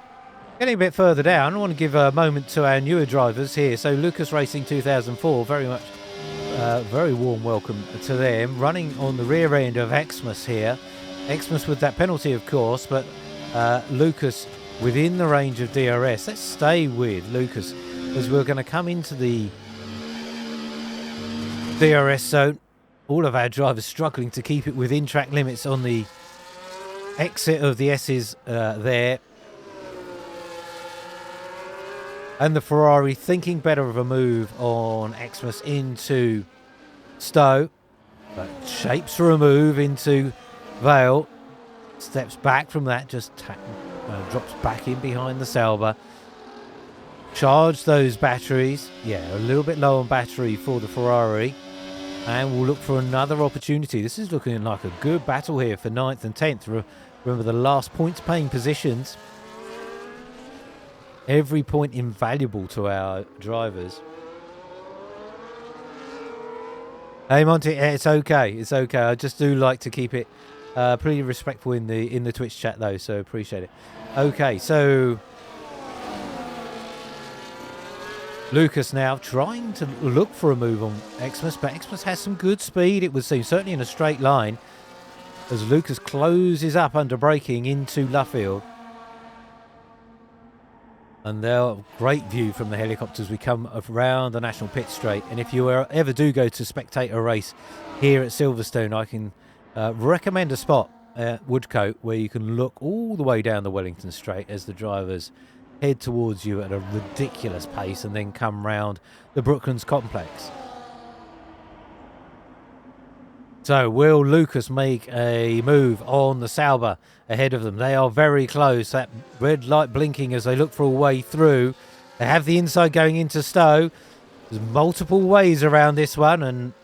Getting a bit further down, I want to give a moment to our newer drivers here. So Lucas Racing 2004, very warm welcome to them. Running on the rear end of Xmas here. Xmas with that penalty, of course, but Lucas within the range of DRS. Let's stay with Lucas as we're going to come into the DRS zone. All of our drivers struggling to keep it within track limits on the exit of the S's there. And the Ferrari thinking better of a move on Xmas into Stowe. But shapes for a move into Vale. Steps back from that, just drops back in behind the Sauber. Charge those batteries. Yeah, a little bit low on battery for the Ferrari. And we'll look for another opportunity. This is looking like a good battle here for 9th and 10th. Remember the last points paying positions. Every point invaluable to our drivers. Hey Monty, it's okay. It's okay. I just do like to keep it pretty respectful in the Twitch chat though, so appreciate it. Okay, so Lucas now trying to look for a move on Xmas, but Xmas has some good speed, it would seem, certainly in a straight line, as Lucas closes up under braking into Luffield. And there, great view from the helicopters. We come around the National Pit Straight, and if you ever do go to spectate a race here at Silverstone, I can recommend a spot at Woodcote where you can look all the way down the Wellington Straight as the drivers head towards you at a ridiculous pace and then come round the Brooklands complex. So will Lucas make a move on the Sauber ahead of them? They are very close. That red light blinking as they look for a way through. They have the inside going into Stowe. There's multiple ways around this one, and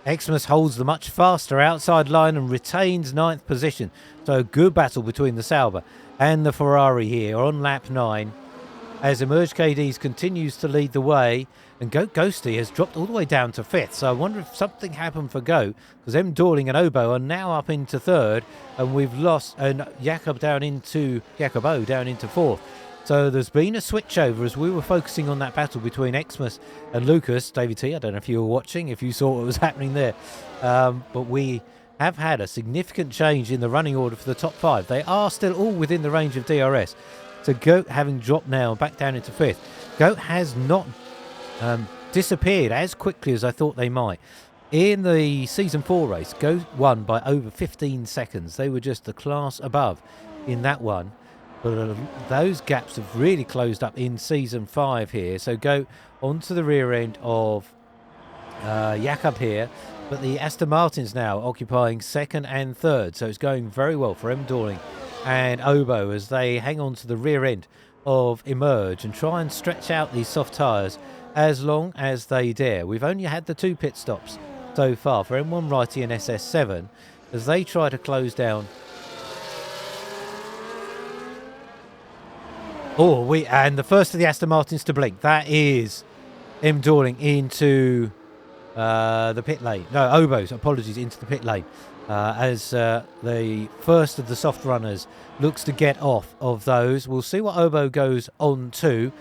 Xmas holds the much faster outside line and retains 9th position. So a good battle between the Sauber and the Ferrari here on lap 9. As Emerge KDs continues to lead the way, and Goat Ghosty has dropped all the way down to 5th. So I wonder if something happened for Goat, because M. Dorling and Obo are now up into 3rd, and we've lost Jacobo down into 4th. So there's been a switchover as we were focusing on that battle between Xmas and Lucas. David T, I don't know if you were watching, if you saw what was happening there, but we have had a significant change in the running order for the top 5. They are still all within the range of DRS. So Goat having dropped now back down into 5th. Goat has not disappeared as quickly as I thought they might. In the Season 4 race, Goat won by over 15 seconds. They were just the class above in that one. But those gaps have really closed up in Season 5 here. So Goat onto the rear end of Jakob here. But the Aston Martins now occupying 2nd and 3rd. So it's going very well for M. Dorling and Obo as they hang on to the rear end of Emerge and try and stretch out these soft tyres as long as they dare. We've only had the 2 pit stops so far for M1 Righty and SS7 as they try to close down. And the first of the Aston Martins to blink. That is M. Dorling into the pit lane. No, Obo's, apologies, into the pit lane. As the first of the soft runners looks to get off of those. We'll see what Obo goes on to.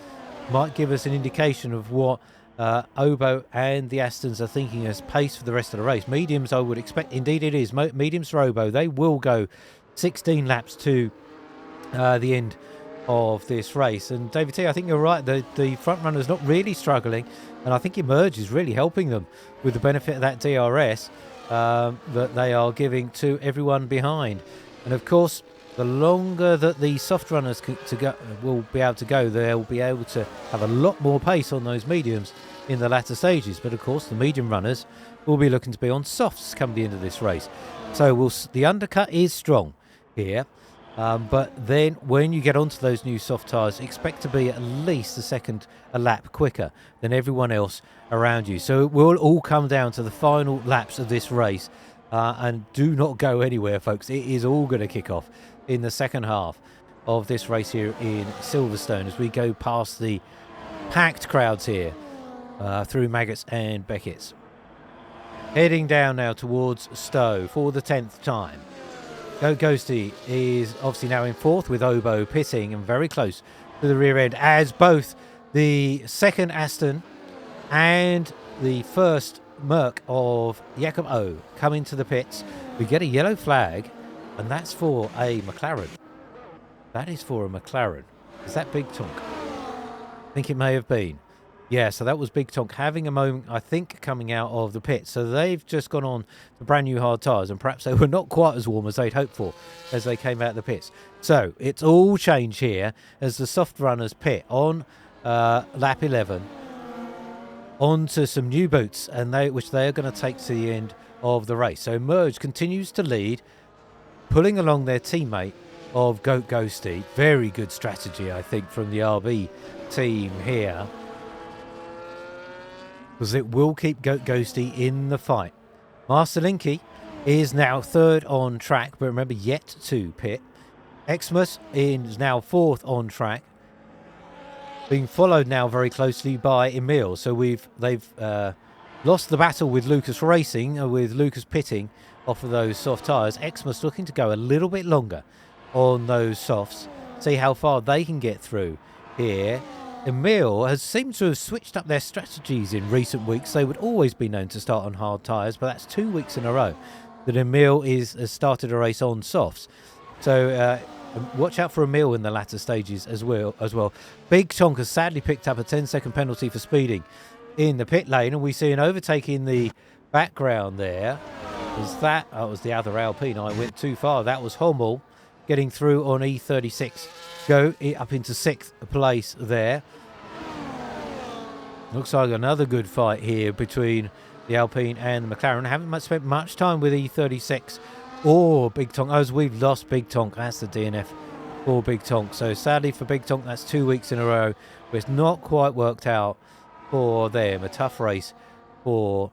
Might give us an indication of what Obo and the Astons are thinking as pace for the rest of the race. Mediums, I would expect, indeed it is, mediums for Obo. They will go 16 laps to the end of this race. And David T, I think you're right. The front runner's not really struggling, and I think Emerge is really helping them with the benefit of that DRS. That they are giving to everyone behind. And of course, the longer that the soft runners will be able to go, they'll be able to have a lot more pace on those mediums in the latter stages. But of course, the medium runners will be looking to be on softs come the end of this race. So the undercut is strong here. But then when you get onto those new soft tyres, expect to be at least a lap quicker than everyone else around you. So it will all come down to the final laps of this race. And do not go anywhere, folks. It is all going to kick off in the second half of this race here in Silverstone as we go past the packed crowds here through Maggots and Beckett's. Heading down now towards Stowe for the 10th time. Goat Ghosty is obviously now in 4th with Obo pitting and very close to the rear end as both the second Aston and the first Merc of Jakob O come into the pits. We get a yellow flag, and that's for a McLaren. That is for a McLaren. Is that Big Tonk? I think it may have been. Yeah, so that was Big Tonk having a moment, I think, coming out of the pit. So they've just gone on to brand new hard tyres, and perhaps they were not quite as warm as they'd hoped for as they came out of the pits. So it's all changed here as the soft runners pit on lap 11 onto some new boots, and which they are going to take to the end of the race. So Emerge continues to lead, pulling along their teammate of Goat Ghosty. Very good strategy, I think, from the RB team here, because it will keep Goat Ghosty in the fight. Master Linky is now third on track, but remember, yet to pit. Xmas is now fourth on track, being followed now very closely by Emil. So they've lost the battle with Lucas Racing, with Lucas pitting off of those soft tyres. Xmas looking to go a little bit longer on those softs, see how far they can get through here. Emil has seemed to have switched up their strategies in recent weeks. They would always be known to start on hard tyres, but that's 2 weeks in a row that Emil has started a race on softs. So watch out for Emil in the latter stages as well. Big Tonk has sadly picked up a 10-second penalty for speeding in the pit lane, and we see an overtake in the background there. That was the other Alpine. I went too far. That was Hummel getting through on E36. Go up into 6th place there. Looks like another good fight here between the Alpine and the McLaren. Haven't spent much time with E36 or Big Tonk, as we've lost Big Tonk. That's the DNF for Big Tonk. So sadly for Big Tonk, that's 2 weeks in a row, but it's not quite worked out for them. A tough race for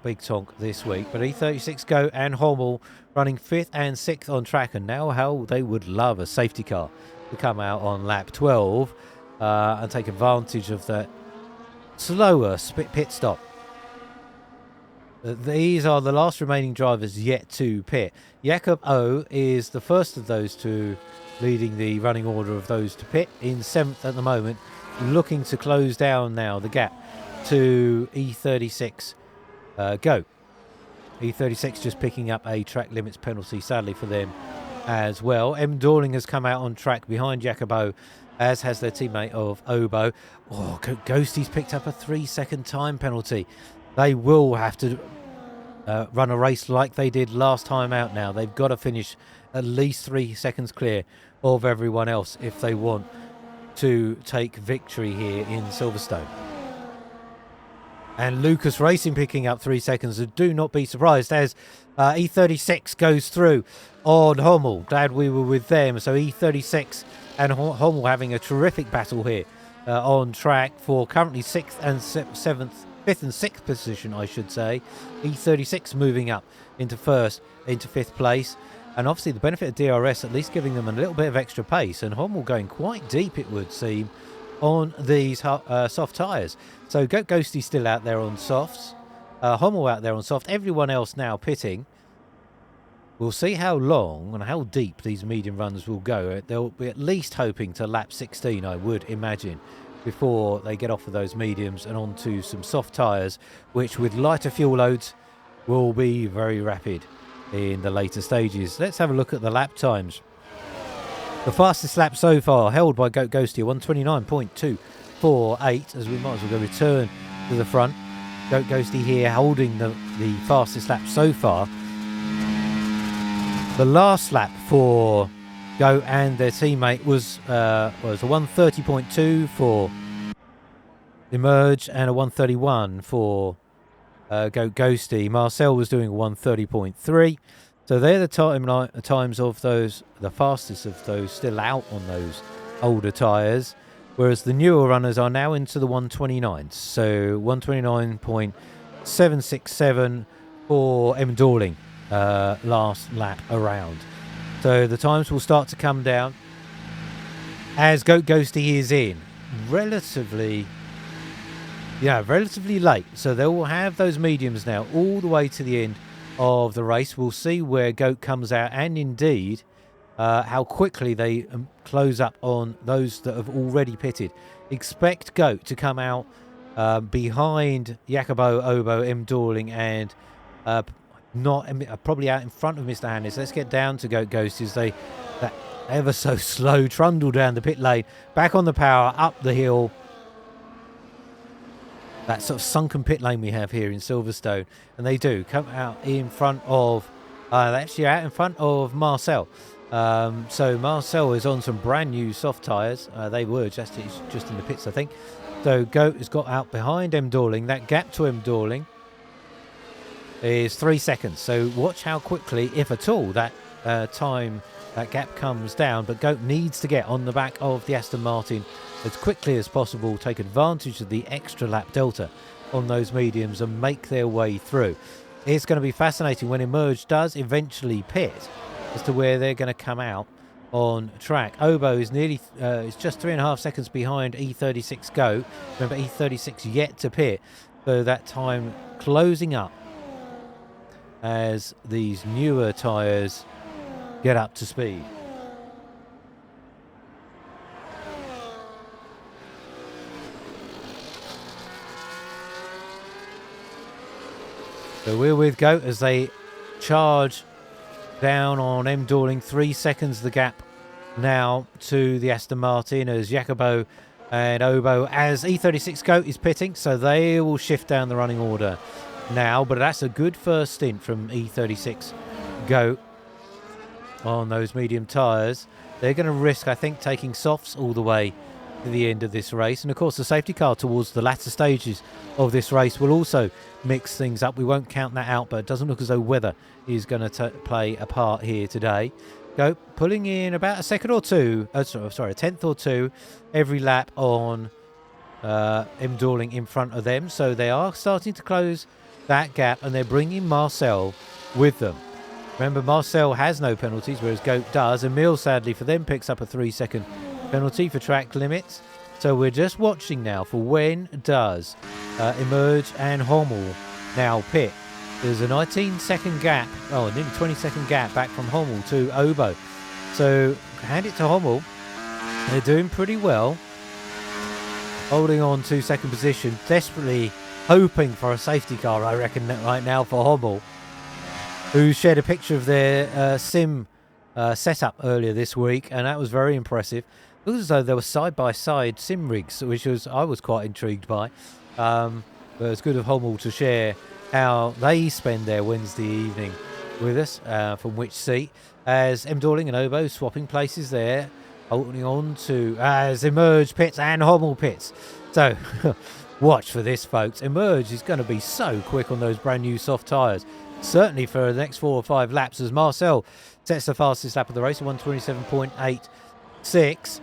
Big Tonk this week. But E36 Go and Hummel running 5th and 6th on track, and now how they would love a safety car to come out on lap 12 and take advantage of that slower pit stop. These are the last remaining drivers yet to pit. Jakob O is the first of those two, leading the running order of those to pit in 7th at the moment, looking to close down now the gap to E36 Go. E36 just picking up a track limits penalty, sadly for them as well. M. Dorling has come out on track behind Jacobo, as has their teammate of Obo. Oh, Ghosty's picked up a 3-second time penalty. They will have to run a race like they did last time out now. They've got to finish at least 3 seconds clear of everyone else if they want to take victory here in Silverstone. And Lucas Racing picking up 3 seconds. Do not be surprised as E36 goes through on Hummel. Glad we were with them. So E36 and Hummel having a terrific battle here on track for currently 6th and 7th, 5th and 6th position, I should say. E36 moving up into 5th place. And obviously the benefit of DRS at least giving them a little bit of extra pace. And Hummel going quite deep, it would seem, on these soft tyres. So Ghosty still out there on softs. Hummel out there on soft. Everyone else now pitting. We'll see how long and how deep these medium runs will go. They'll be at least hoping to lap 16, I would imagine, before they get off of those mediums and onto some soft tyres, which with lighter fuel loads will be very rapid in the later stages. Let's have a look at the lap times. The fastest lap so far held by Goat Ghosty, 129.248, as we might as well go return to the front. Goat Ghosty here holding the fastest lap so far. The last lap for Go and their teammate was a 130.2 for Emerge and a 131 for Goat Ghosty. Marcel was doing a 130.3. So they're the times of those, the fastest of those still out on those older tyres, whereas the newer runners are now into the 129s. So 129.767 for M. Dorling last lap around. So the times will start to come down as Goat Ghosty is in relatively late. So they will have those mediums now all the way to the end of the race. We'll see where Goat comes out, and indeed how quickly they close up on those that have already pitted. Expect Goat to come out behind Jacobo, Obo, M. Dorling, and probably out in front of Mr. Hannes. Let's get down to Goat Ghost as that ever so slow trundle down the pit lane, back on the power, up the hill. that sort of sunken pit lane we have here in Silverstone, and they do come out in front of they're actually out in front of Marcel. So Marcel is on some brand new soft tyres. They were just in the pits, I think. So Goat has got out behind M Dorling. That gap to M Dorling is 3 seconds. So watch how quickly, if at all, that that gap comes down. But Goat needs to get on the back of the Aston Martin as quickly as possible, take advantage of the extra lap delta on those mediums and make their way through. It's going to be fascinating when Emerge does eventually pit as to where they're going to come out on track. Obo is nearly it's just 3.5 seconds behind E36 Goat. Remember, E36 yet to pit, so that time closing up as these newer tyres get up to speed. So we're with Goat as they charge down on M Dorling. 3 seconds the gap now to the Aston Martin as Jacobo and Obo, as E36 Goat is pitting, so they will shift down the running order now. But that's a good first stint from E36 Goat on those medium tyres. They're going to risk, I think, taking softs all the way to the end of this race. And of course the safety car towards the latter stages of this race will also mix things up. We won't count that out, but it doesn't look as though weather is going to play a part here today. Go pulling in about a second or two, sorry, a tenth or two every lap on M Dorling in front of them. So they are starting to close that gap, and they're bringing Marcel with them. Remember, Marcel has no penalties, whereas Goat does. Emil, sadly for them, picks up a 3-second penalty for track limits. So we're just watching now for when does Emerge and Hommel now pit. There's a 19-second gap, nearly 20-second gap back from Hommel to Obo. So hand it to Hommel. They're doing pretty well, holding on to second position, desperately hoping for a safety car, I reckon, right now for Hommel, who shared a picture of their sim setup earlier this week, and that was very impressive. It looked as though there were side-by-side sim rigs, which I was quite intrigued by. But it's good of Hommel to share how they spend their Wednesday evening with us, from which seat, as M Dorling and Obo swapping places there, holding on to as Emerge pits and Hommel pits. So watch for this, folks. Emerge is going to be so quick on those brand new soft tyres, certainly for the next 4 or 5 laps, as Marcel sets the fastest lap of the race, 1:27.86.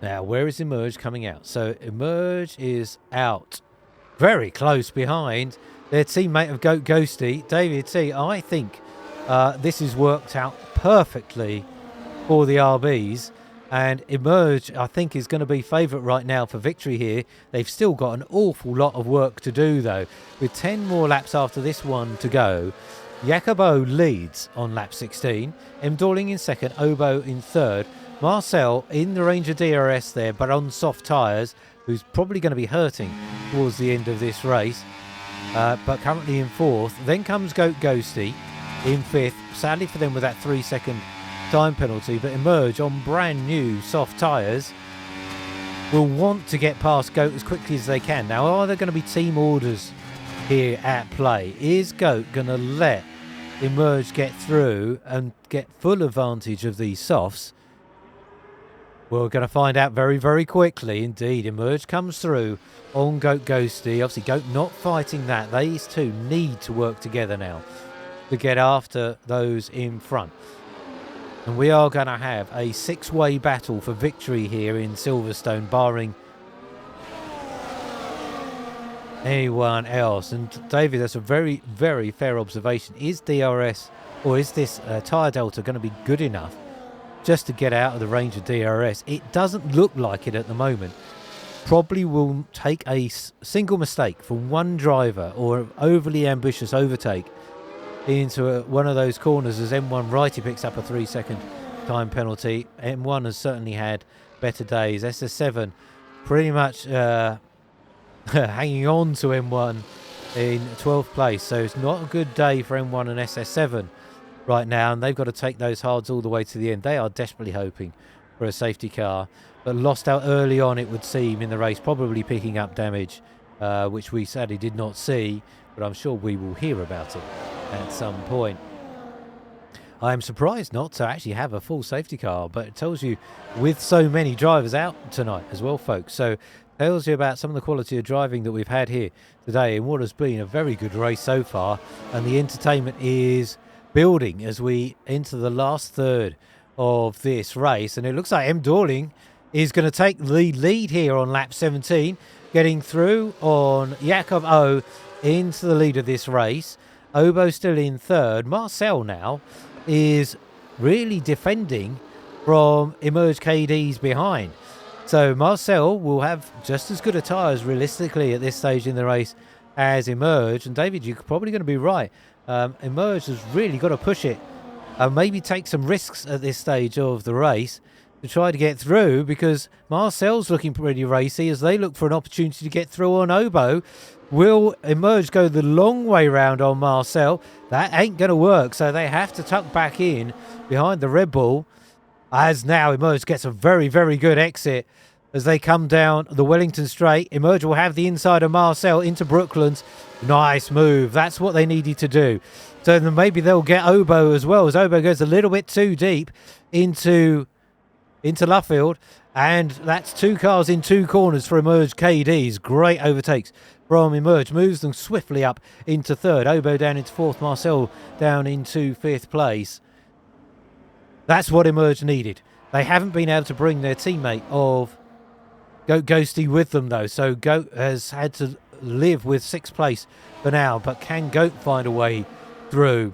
Now, where is Emerge coming out? So Emerge is out very close behind their teammate of Goat Ghosty, David T. I think this has worked out perfectly for the RBs, and Emerge, I think, is going to be favourite right now for victory here. They've still got an awful lot of work to do, though. With 10 more laps after this one to go, Jacobo leads on lap 16, M Dorling in second, Obo in third. Marcel in the Ranger DRS there, but on soft tyres, who's probably going to be hurting towards the end of this race, but currently in fourth. Then comes Goat Ghosty in fifth, sadly for them with that 3-second time penalty. But Emerge on brand new soft tyres will want to get past Goat as quickly as they can. Now, are there going to be team orders here at play? Is Goat going to let Emerge get through and get full advantage of these softs? We're going to find out very, very quickly indeed. Emerge comes through on Goat Ghosty. Obviously, Goat not fighting that. These two need to work together now to get after those in front. And we are going to have a 6-way battle for victory here in Silverstone, barring anyone else. And David, that's a very, very fair observation. Is DRS, or is this tyre delta going to be good enough just to get out of the range of DRS? It doesn't look like it at the moment. Probably will take a single mistake from one driver or an overly ambitious overtake into one of those corners as M1 righty picks up a 3-second time penalty. M1 has certainly had better days. SS7 pretty much hanging on to M1 in 12th place, so it's not a good day for M1 and SS7 right now, and they've got to take those hards all the way to the end. They are desperately hoping for a safety car, but lost out early on, it would seem, in the race, probably picking up damage, which we sadly did not see, but I'm sure we will hear about it at some point. I am surprised not to actually have a full safety car, but it tells you, with so many drivers out tonight as well, folks, so tells you about some of the quality of driving that we've had here today in what has been a very good race so far, and the entertainment is building as we enter the last third of this race. And it looks like M. Dorling is going to take the lead here on lap 17, getting through on Jakob O into the lead of this race. Obo still in third. Marcel now is really defending from Emerge KD's behind. So Marcel will have just as good a tyres realistically at this stage in the race as Emerge. And David, you're probably going to be right. Emerge has really got to push it and maybe take some risks at this stage of the race to try to get through, because Marcel's looking pretty racy as they look for an opportunity to get through on Obo. Will Emerge go the long way round on Marcel? That ain't going to work, so they have to tuck back in behind the Red Bull, as now Emerge gets a very, very good exit as they come down the Wellington Straight. Emerge will have the inside of Marcel into Brooklands. Nice move. That's what they needed to do. So then maybe they'll get Obo as well, as Obo goes a little bit too deep into Luffield. And that's 2 cars in 2 corners for Emerge KDs. Great overtakes from Emerge. Moves them swiftly up into third. Obo down into fourth. Marcel down into 5th place. That's what Emerge needed. They haven't been able to bring their teammate of Goat Ghosty with them, though. So Goat has had to live with 6th place for now. But can Goat find a way through?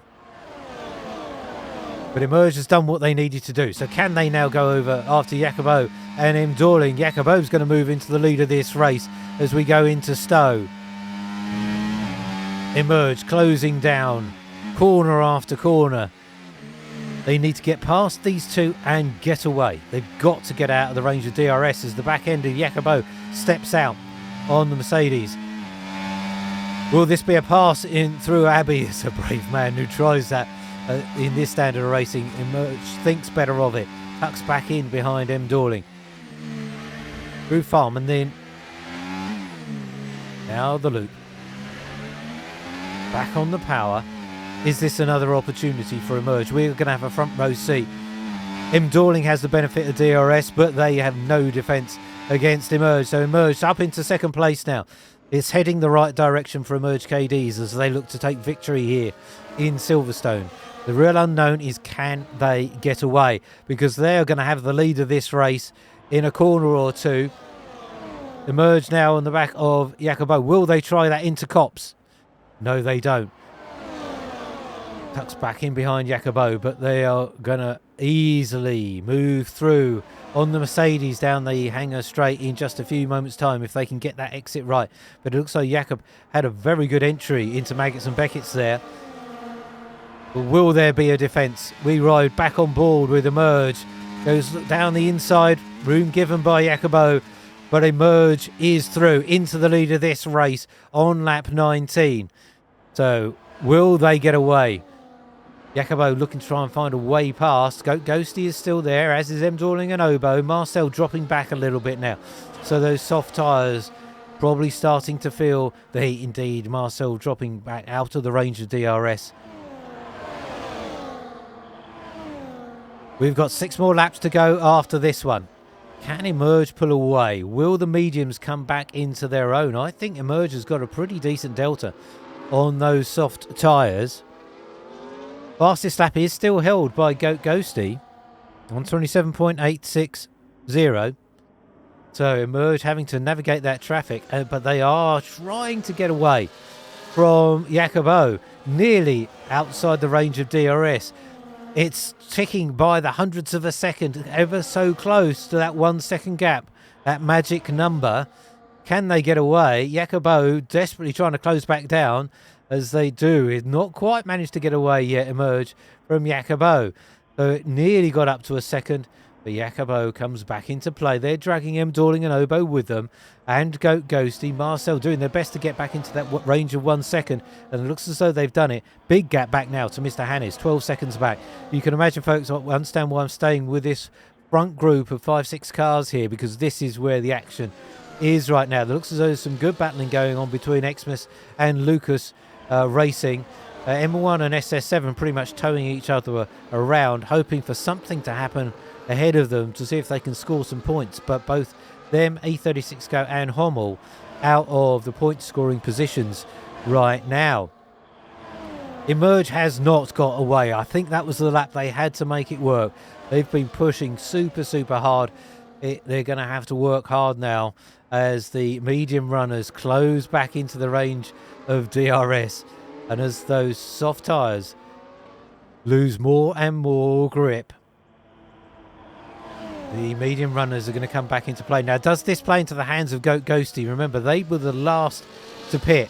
But Emerge has done what they needed to do. So can they now go over after Jacobo and M. Dorling? Jacobo's going to move into the lead of this race as we go into Stowe. Emerge closing down corner after corner. They need to get past these two and get away. They've got to get out of the range of DRS as the back end of Jacobo steps out on the Mercedes. Will this be a pass in through Abbey? It's a brave man who tries that in this standard of racing. Emerge thinks better of it. Tucks back in behind M. Dorling. Through Farm and then now the loop. Back on the power. Is this another opportunity for Emerge? We're going to have a front row seat. M. Dorling has the benefit of DRS, but they have no defence against Emerge. So Emerge up into 2nd place now. It's heading the right direction for Emerge KDs as they look to take victory here in Silverstone. The real unknown is, can they get away? Because they are going to have the lead of this race in a corner or two. Emerge now on the back of Jacobo. Will they try that into Copse? No, they don't. Tucks back in behind Jacobo, but they are going to easily move through on the Mercedes down the hangar straight in just a few moments' time if they can get that exit right. But it looks like Jacob had a very good entry into Maggots and Beckett's there. But will there be a defence? We ride back on board with Emerge. Goes down the inside, room given by Jacobo, but Emerge is through into the lead of this race on lap 19. So will they get away? Jacobo looking to try and find a way past. Ghosty is still there, as is M. Dorling and Obo. Marcel dropping back a little bit now. So those soft tyres probably starting to feel the heat indeed. Marcel dropping back out of the range of DRS. We've got 6 more laps to go after this one. Can Emerge pull away? Will the mediums come back into their own? I think Emerge has got a pretty decent delta on those soft tyres. Fastest lap is still held by Goat Ghosty on 27.860. So Emerge having to navigate that traffic, but they are trying to get away from Jacobo, nearly outside the range of DRS. It's ticking by the hundredths of a second, ever so close to that 1 second gap, that magic number. Can they get away? Jacobo desperately trying to close back down, as they do. It's not quite managed to get away yet, Emerge, from Jacobo. So it nearly got up to a second, but Jacobo comes back into play. They're dragging M. Dorling and Obo with them, and Goat Ghosty. Marcel doing their best to get back into that range of 1 second, and it looks as though they've done it. Big gap back now to Mr. Hannes, 12 seconds back. You can imagine, folks, I understand why I'm staying with this front group of 5-6 cars here, because this is where the action is right now. There looks as though there's some good battling going on between Xmas and Lucas Racing. M1 and SS7 pretty much towing each other around, hoping for something to happen ahead of them to see if they can score some points. But both them, E36 Go and Hommel, out of the point scoring positions right now. Emerge has not got away. I think that was the lap they had to make it work. They've been pushing super hard. They're going to have to work hard now as the medium runners close back into the range of DRS, and as those soft tyres lose more and more grip, the medium runners are going to come back into play. Now, does this play into the hands of Goat Ghosty? Remember, they were the last to pit.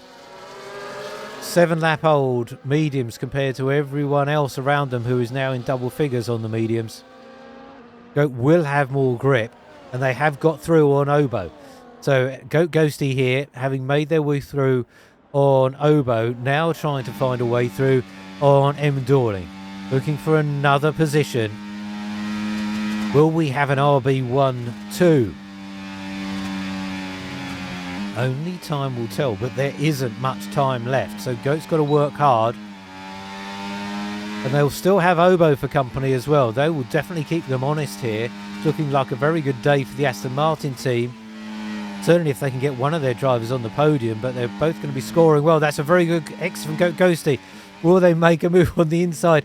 7-lap-old mediums compared to everyone else around them who is now in double figures on the mediums. Goat will have more grip, and they have got through on Obo. So Goat Ghosty here, having made their way through on Obo, now trying to find a way through on M. Dorling, looking for another position. Will we have an RB1-2? Only time will tell, but there isn't much time left, so Goat's got to work hard. And they'll still have Obo for company as well. They will definitely keep them honest here. It's looking like a very good day for the Aston Martin team. Certainly if they can get one of their drivers on the podium, but they're both going to be scoring well. That's a very good X from Goat Ghosty. Will they make a move on the inside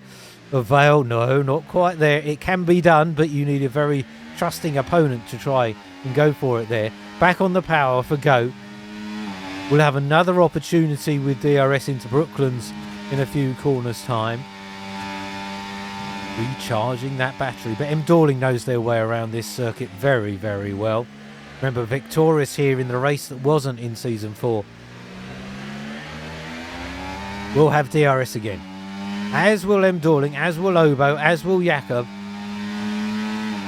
of Vale? No, not quite there. It can be done, but you need a very trusting opponent to try and go for it there. Back on the power for Goat. We'll have another opportunity with DRS into Brooklands in a few corners' time. Recharging that battery, but M. Dorling knows their way around this circuit very well. Remember, victorious here in the race that wasn't in Season 4. We'll have DRS again. As will M. Dorling, as will Obo, as will Jakob.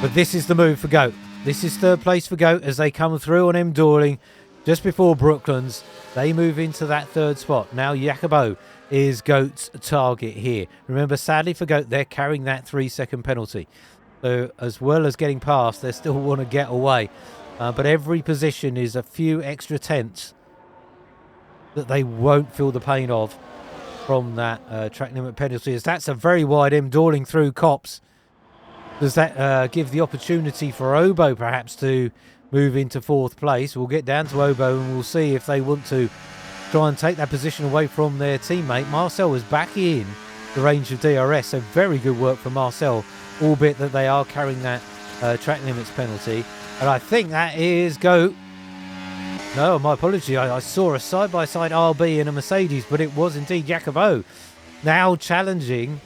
But this is the move for Goat. This is third place for Goat as they come through on M. Dorling just before Brooklands. They move into that third spot. Now Jacobo is Goat's target here. Remember, sadly for Goat, they're carrying that 3-second penalty. So as well as getting past, they still want to get away. But every position is a few extra tenths that they won't feel the pain of from that track limit penalty. As that's a very wide M. Dorling through Copse. Does that give the opportunity for Obo perhaps to move into fourth place? We'll get down to Obo and we'll see if they want to try and take that position away from their teammate. Marcel was back in the range of DRS, so very good work from Marcel, albeit that they are carrying that track limits penalty. And I think that is Goat. No, my apology. I saw a side-by-side RB in a Mercedes, but it was indeed Jacobo now challenging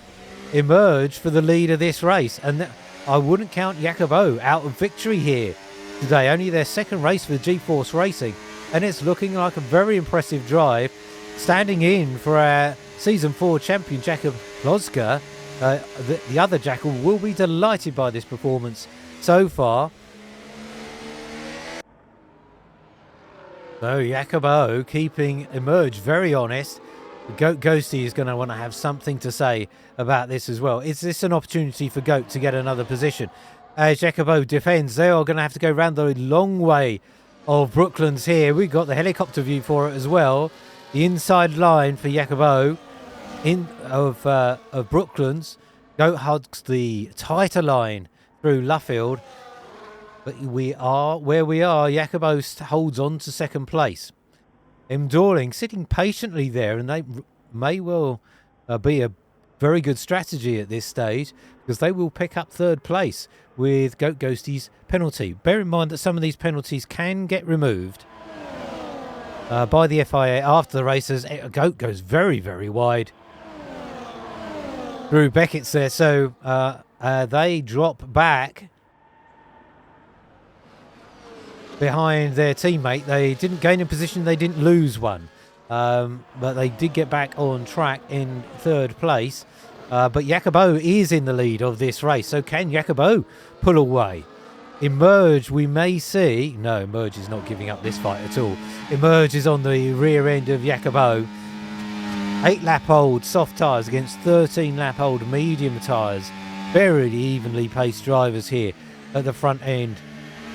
Emerge for the lead of this race. And I wouldn't count Jacobo out of victory here today. Only their second race for G-Force Racing. And it's looking like a very impressive drive. Standing in for our Season 4 champion, Jakob Klozka. The other Jackal will be delighted by this performance so far. So Jacobo keeping Emerge very honest. Goat Ghosty is going to want to have something to say about this as well. Is this an opportunity for Goat to get another position? As Jacobo defends, they are going to have to go round the long way of Brooklands here. We've got the helicopter view for it as well. The inside line for Jacobo of Brooklands. Goat hugs the tighter line through Luffield. But we are where we are. Jacobo holds on to second place. M. Dorling sitting patiently there, and they may well be a very good strategy at this stage, because they will pick up third place with Goat Ghosty's penalty. Bear in mind that some of these penalties can get removed by the FIA after the races. Goat goes very wide through Beckett's there, so they drop back behind their teammate. They didn't gain a position, they didn't lose one, but they did get back on track in third place. But Jacobo is in the lead of this race, so can Jacobo pull away? Emerge, we may see. No, Emerge is not giving up this fight at all. Emerge is on the rear end of Jacobo. 8-lap-old soft tyres against 13-lap-old medium tyres. Very evenly paced drivers here. at the front end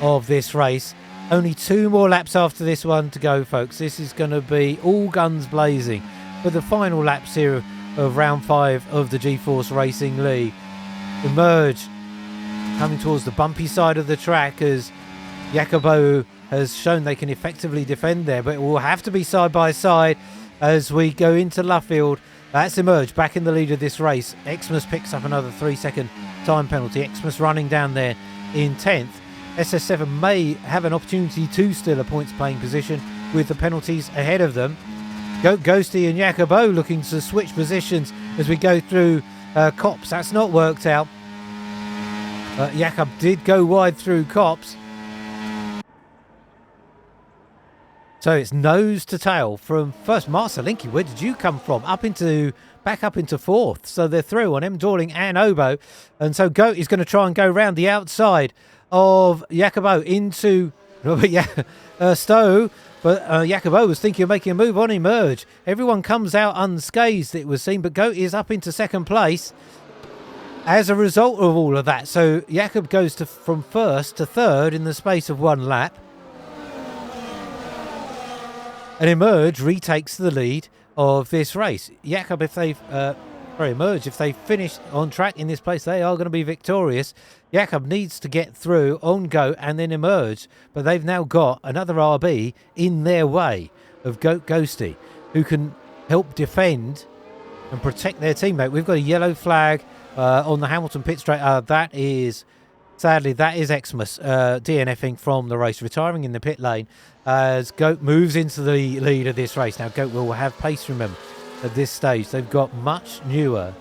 of this race. Only 2 more laps after this one to go, folks. This is going to be all guns blazing for the final laps here of round 5 of the G-Force Racing League. Emerge coming towards the bumpy side of the track as Jacobo has shown they can effectively defend there, but it will have to be side by side as we go into Luffield. That's Emerge back in the lead of this race. Xmas picks up another 3-second time penalty. Xmas running down there in 10th. SS7 may have an opportunity to steal a points playing position with the penalties ahead of them. Ghosty and Jacobo looking to switch positions as we go through Cops. That's not worked out. Jacob did go wide through Cops. So it's nose to tail from first. Marcelinki, where did you come from? Back up into 4th. So they're through on M. Dorling and Obo. And so Goat is going to try and go round the outside of Jacobo into Stowe. But Jacobo was thinking of making a move on Emerge. Everyone comes out unscathed, it was seen. But Goat is up into 2nd place as a result of all of that. So Jacob goes from 1st to 3rd in the space of 1 lap. And Emerge retakes the lead of this race. Jacob, Emerge, if they finish on track in this place, they are going to be victorious. Jacob needs to get through on Goat and then Emerge, but they've now got another RB in their way of Goat Ghosty, who can help defend and protect their teammate. We've got a yellow flag on the Hamilton pit straight. That is Xmas DNFing from the race, retiring in the pit lane as Goat moves into the lead of this race. Now Goat will have pace, remember, at this stage. They've got much newer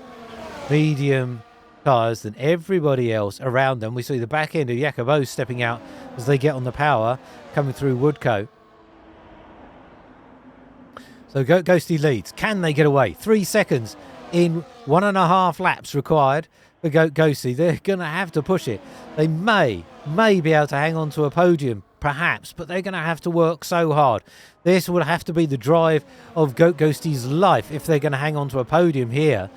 medium cars than everybody else around them. We see the back end of Jacobo stepping out as they get on the power coming through Woodcote. So Ghosty leads. Can they get away? 3 seconds in 1.5 laps required for Ghosty. They're going to have to push it. They may be able to hang on to a podium, perhaps, but they're going to have to work so hard. This will have to be the drive of Ghosty's life if they're going to hang on to a podium here.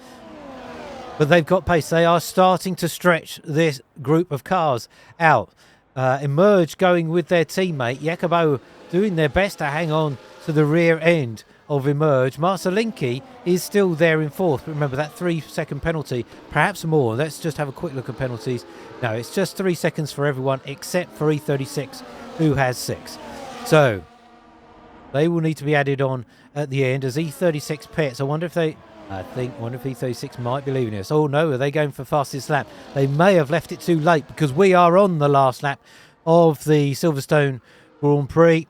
But they've got pace. They are starting to stretch this group of cars out. Emerge going with their teammate. Jacobo doing their best to hang on to the rear end of Emerge. Marcelinki is still there in 4th. But remember that 3-second penalty, perhaps more. Let's just have a quick look at penalties. No, it's just 3 seconds for everyone except for E36, who has 6. So they will need to be added on at the end as E36 pits. I wonder if E36 might be leaving us. Oh no, are they going for fastest lap? They may have left it too late because we are on the last lap of the Silverstone Grand Prix.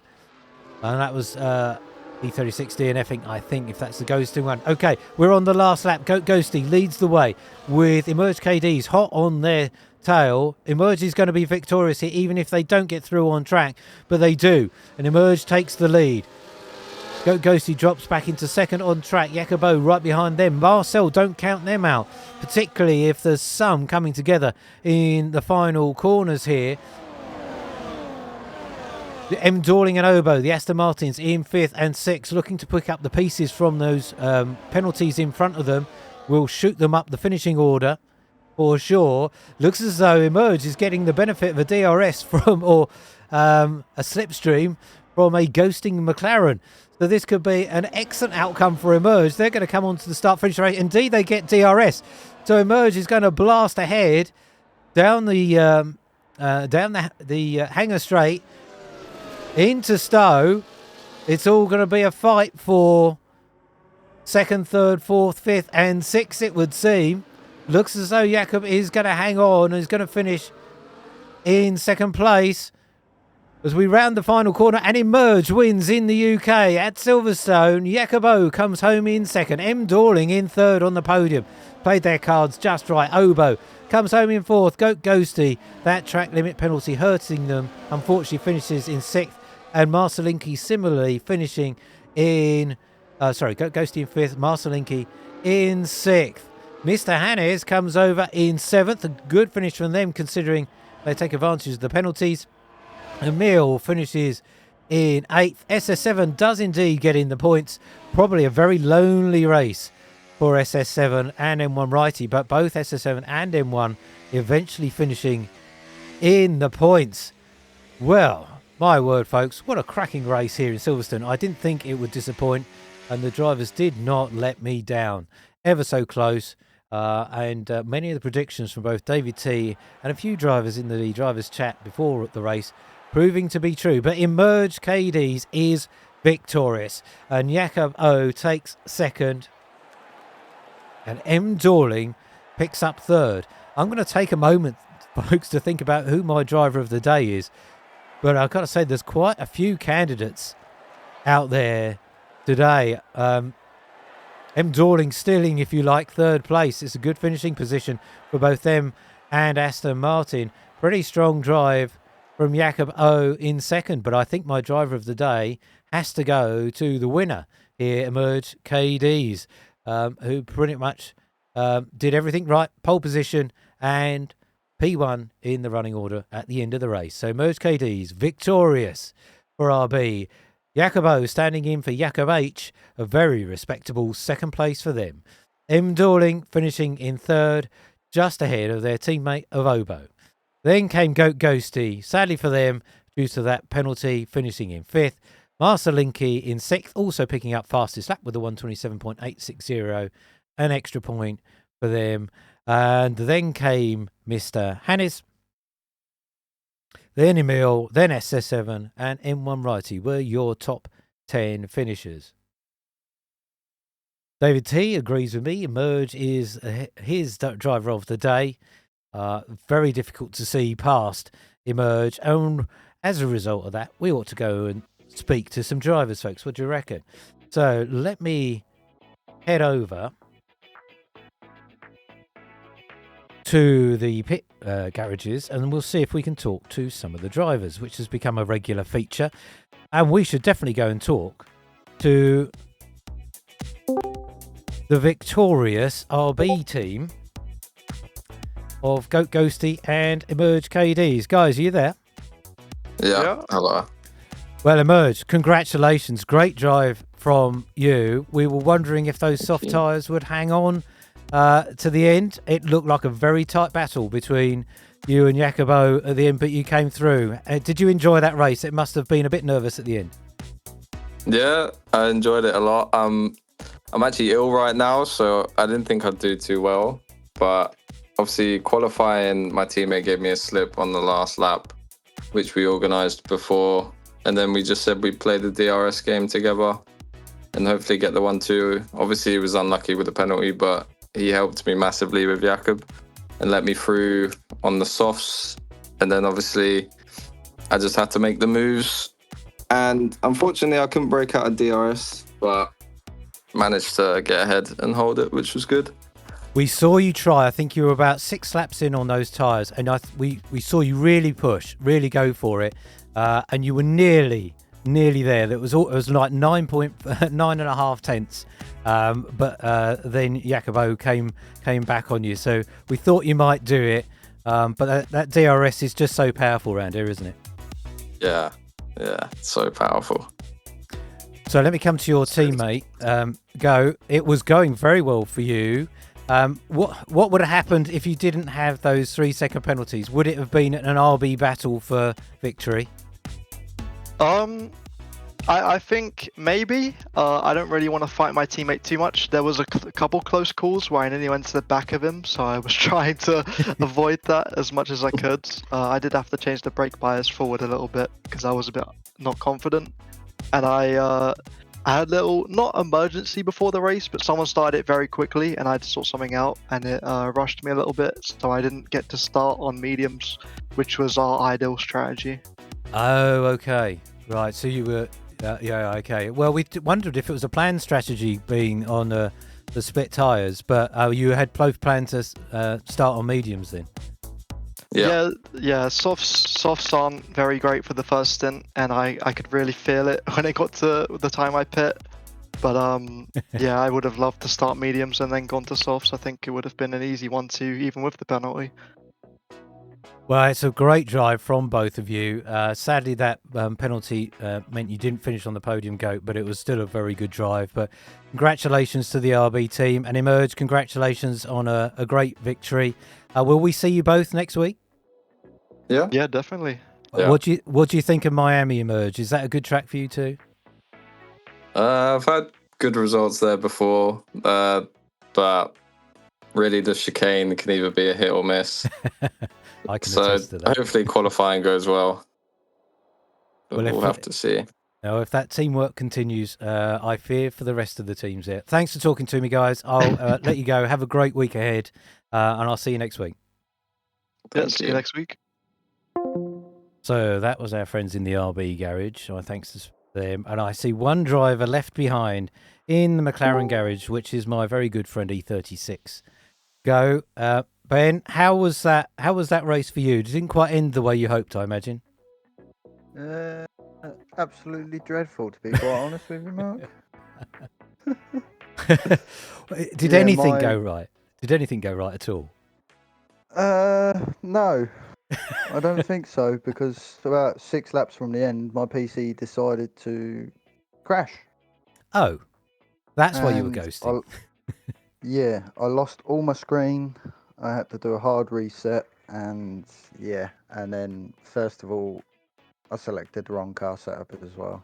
And that was E36 DNFing, I think, if that's the Ghosty one. Okay, we're on the last lap. Ghosty leads the way with Emerge KDs hot on their tail. Emerge is going to be victorious here, even if they don't get through on track, but they do. And Emerge takes the lead. Ghosty drops back into 2nd on track. Jacobo right behind them. Marcel, don't count them out, particularly if there's some coming together in the final corners here. M. Dorling and Obo, the Aston Martins, in 5th and 6th, looking to pick up the pieces from those penalties in front of them. Will shoot them up the finishing order for sure. Looks as though Emerge is getting the benefit of a DRS from, or a slipstream from a ghosting McLaren. So this could be an excellent outcome for Emerge. They're going to come on to the start-finish race. Indeed, they get DRS. So Emerge is going to blast ahead down the Hangar Straight into Stowe. It's all going to be a fight for 2nd, 3rd, 4th, 5th and 6th, it would seem. Looks as though Jakob is going to hang on and is going to finish in 2nd place as we round the final corner, and Emerge wins in the UK at Silverstone. Jacobo comes home in 2nd. M. Dorling in 3rd on the podium. Played their cards just right. Obo comes home in 4th. Ghosty, that track limit penalty hurting them, unfortunately finishes in 6th. And Marcelinki similarly finishing in... Ghosty in 5th. Marcelinki in 6th. Mr. Hannes comes over in 7th. A good finish from them considering they take advantage of the penalties. Emil finishes in 8th. SS7 does indeed get in the points. Probably a very lonely race for SS7 and M1 Righty, but both SS7 and M1 eventually finishing in the points. Well, my word, folks, what a cracking race here in Silverstone. I didn't think it would disappoint, and the drivers did not let me down. Ever so close, and many of the predictions from both David T and a few drivers in the drivers' chat before the race proving to be true. But Emerge KDs is victorious, and Jakob O takes second, and M. Dorling picks up third. I'm going to take a moment, folks, to think about who my driver of the day is. But I've got to say, there's quite a few candidates out there today. M. Dorling stealing, if you like, third place. It's a good finishing position for both them and Aston Martin. Pretty strong drive from Jakob O in second. But I think my driver of the day has to go to the winner here, Emerge KDs, who pretty much did everything right. Pole position and P1 in the running order at the end of the race. So Merge KD's victorious for RB. Jakob O standing in for Jakob H, a very respectable second place for them. M. Dorling finishing in third, just ahead of their teammate of Obo. Then came Goat Ghosty, sadly for them, due to that penalty, finishing in fifth. Master Linky in sixth, also picking up fastest lap with a 127.860, an extra point for them. And then came Mr. Hannes, then Emil, then SS7, and M1 Righty were your top 10 finishers. David T agrees with me. Emerge is his driver of the day. Very difficult to see past Emerge. And as a result of that, we ought to go and speak to some drivers, folks. What do you reckon? So let me head over to the pit garages, and we'll see if we can talk to some of the drivers, which has become a regular feature. And we should definitely go and talk to the victorious RB team of Goat Ghosty and Emerge KDs. Guys, are you there? Yeah. Hello. Well, Emerge, congratulations. Great drive from you. We were wondering if those soft tyres would hang on to the end. It looked like a very tight battle between you and Jakob O at the end, but you came through. Did you enjoy that race? It must have been a bit nervous at the end. Yeah, I enjoyed it a lot. I'm actually ill right now, so I didn't think I'd do too well. But obviously, qualifying, my teammate gave me a slip on the last lap, which we organised before. And then we just said we'd play the DRS game together and hopefully get the 1-2. Obviously, he was unlucky with the penalty, but he helped me massively with Jakob and let me through on the softs. And then obviously I just had to make the moves. And unfortunately I couldn't break out a DRS, but managed to get ahead and hold it, which was good. We saw you try. I think you were about 6 laps in on those tyres, and we saw you really push, really go for it. And you were nearly there. It was like 9.5 tenths. But then Jakob O came back on you, so we thought you might do it. But that DRS is just so powerful around here, isn't it? Yeah, it's so powerful. So let me come to your teammate. Go. It was going very well for you. What would have happened if you didn't have those 3-second penalties? Would it have been an RB battle for victory? I think maybe. I don't really want to fight my teammate too much. There was a couple close calls where I nearly went to the back of him, so I was trying to avoid that as much as I could. I did have to change the brake bias forward a little bit because I was a bit not confident. And I had a little, not emergency before the race, but someone started it very quickly and I had to sort something out, and it rushed me a little bit, so I didn't get to start on mediums, which was our ideal strategy. Oh, okay. Right, so you were... yeah, okay. Well, we wondered if it was a planned strategy being on the split tyres, but you had both planned to start on mediums then? Yeah. Softs aren't very great for the first stint, and I could really feel it when it got to the time I pit. But yeah, I would have loved to start mediums and then gone to softs. I think it would have been an easy 1-2, even with the penalty. Well, it's a great drive from both of you. Sadly, that penalty meant you didn't finish on the podium, Goat, but it was still a very good drive. But congratulations to the RB team. And Emerge, congratulations on a great victory. Will we see you both next week? Yeah. Yeah, definitely. Yeah. What do you think of Miami Emerge? Is that a good track for you too? I've had good results there before, but really the chicane can either be a hit or miss. I can So attest to that. hopefully qualifying goes well. But Well, we'll have to see. Now, if that teamwork continues, I fear for the rest of the teams there. Thanks for talking to me, guys. I'll let you go. Have a great week ahead, and I'll see you next week. Yeah, Thank see you next week. So that was our friends in the RB garage. So thanks to them. And I see one driver left behind in the McLaren garage, which is my very good friend E36. Go, Ben. How was that? How was that race for you? It didn't quite end the way you hoped, I imagine. Absolutely dreadful, to be quite honest with you, Mark. Did Yeah, anything go right? Did anything go right at all? No, I don't think so, because about 6 laps from the end, my PC decided to crash. Oh, that's why you were And ghosting. Yeah, I lost all my screen. I had to do a hard reset, and then first of all, I selected the wrong car setup as well.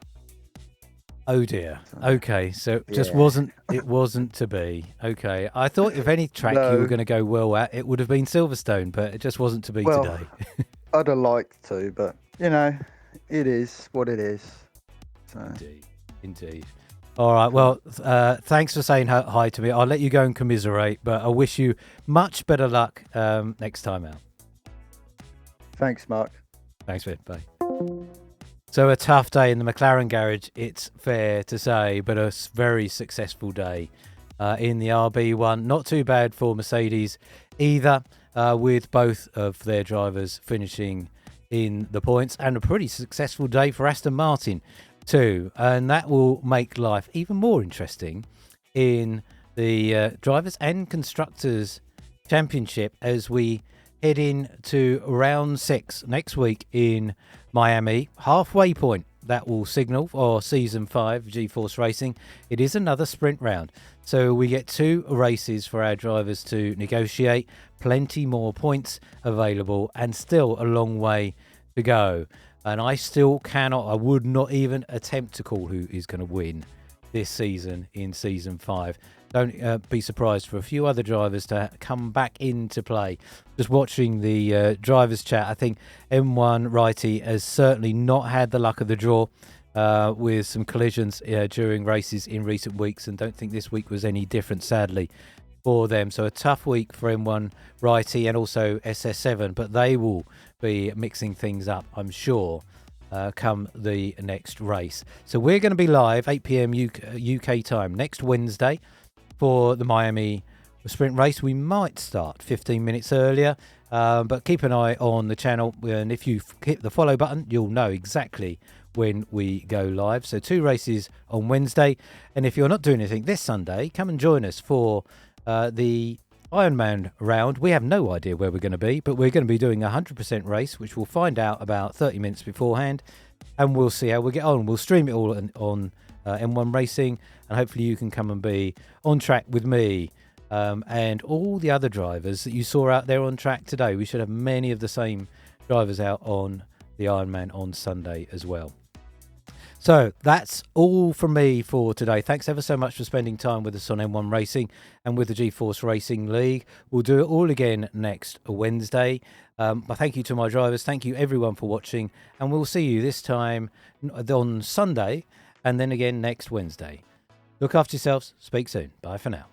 Oh dear. Okay, so it just Yeah. wasn't to be. Okay, I thought if any track you were No. going to go well at, it would have been Silverstone, but it just wasn't to be Well, today. I'd have liked to, but it is what it is. So. Indeed. All right. Well, thanks for saying hi to me. I'll let you go and commiserate, but I wish you much better luck next time out. Thanks, Mark. Thanks, Ben. Bye. So a tough day in the McLaren garage, it's fair to say, but a very successful day in the RB1. Not too bad for Mercedes either, with both of their drivers finishing in the points, and a pretty successful day for Aston Martin too. And that will make life even more interesting in the Drivers' and Constructors' Championship as we head into round 6 next week in Miami. Halfway point that will signal for season 5 G-Force Racing. It is another sprint round, so we get 2 races for our drivers to negotiate. Plenty more points available, and still a long way to go. And I would not even attempt to call who is going to win this season in season 5. Don't be surprised for a few other drivers to come back into play. Just watching the drivers chat, I think M1 Righty has certainly not had the luck of the draw with some collisions during races in recent weeks, and don't think this week was any different, sadly, for them. So a tough week for M1 Righty and also SS7, but they will be mixing things up, I'm sure, come the next race. So we're going to be live 8 p.m. UK time next Wednesday for the Miami sprint race. We might start 15 minutes earlier, but keep an eye on the channel, and if you hit the follow button, you'll know exactly when we go live. So 2 races on Wednesday, and if you're not doing anything this Sunday, come and join us for the Ironman round. We have no idea where we're going to be, but we're going to be doing a 100% race, which we'll find out about 30 minutes beforehand, and we'll see how we get on. We'll stream it all on M1 Racing, and hopefully you can come and be on track with me and all the other drivers that you saw out there on track today. We should have many of the same drivers out on the Ironman on Sunday as well. So that's all from me for today. Thanks ever so much for spending time with us on M1 Racing and with the G-Force Racing League. We'll do it all again next Wednesday. But thank you to my drivers. Thank you everyone for watching, and we'll see you this time on Sunday and then again next Wednesday. Look after yourselves. Speak soon. Bye for now.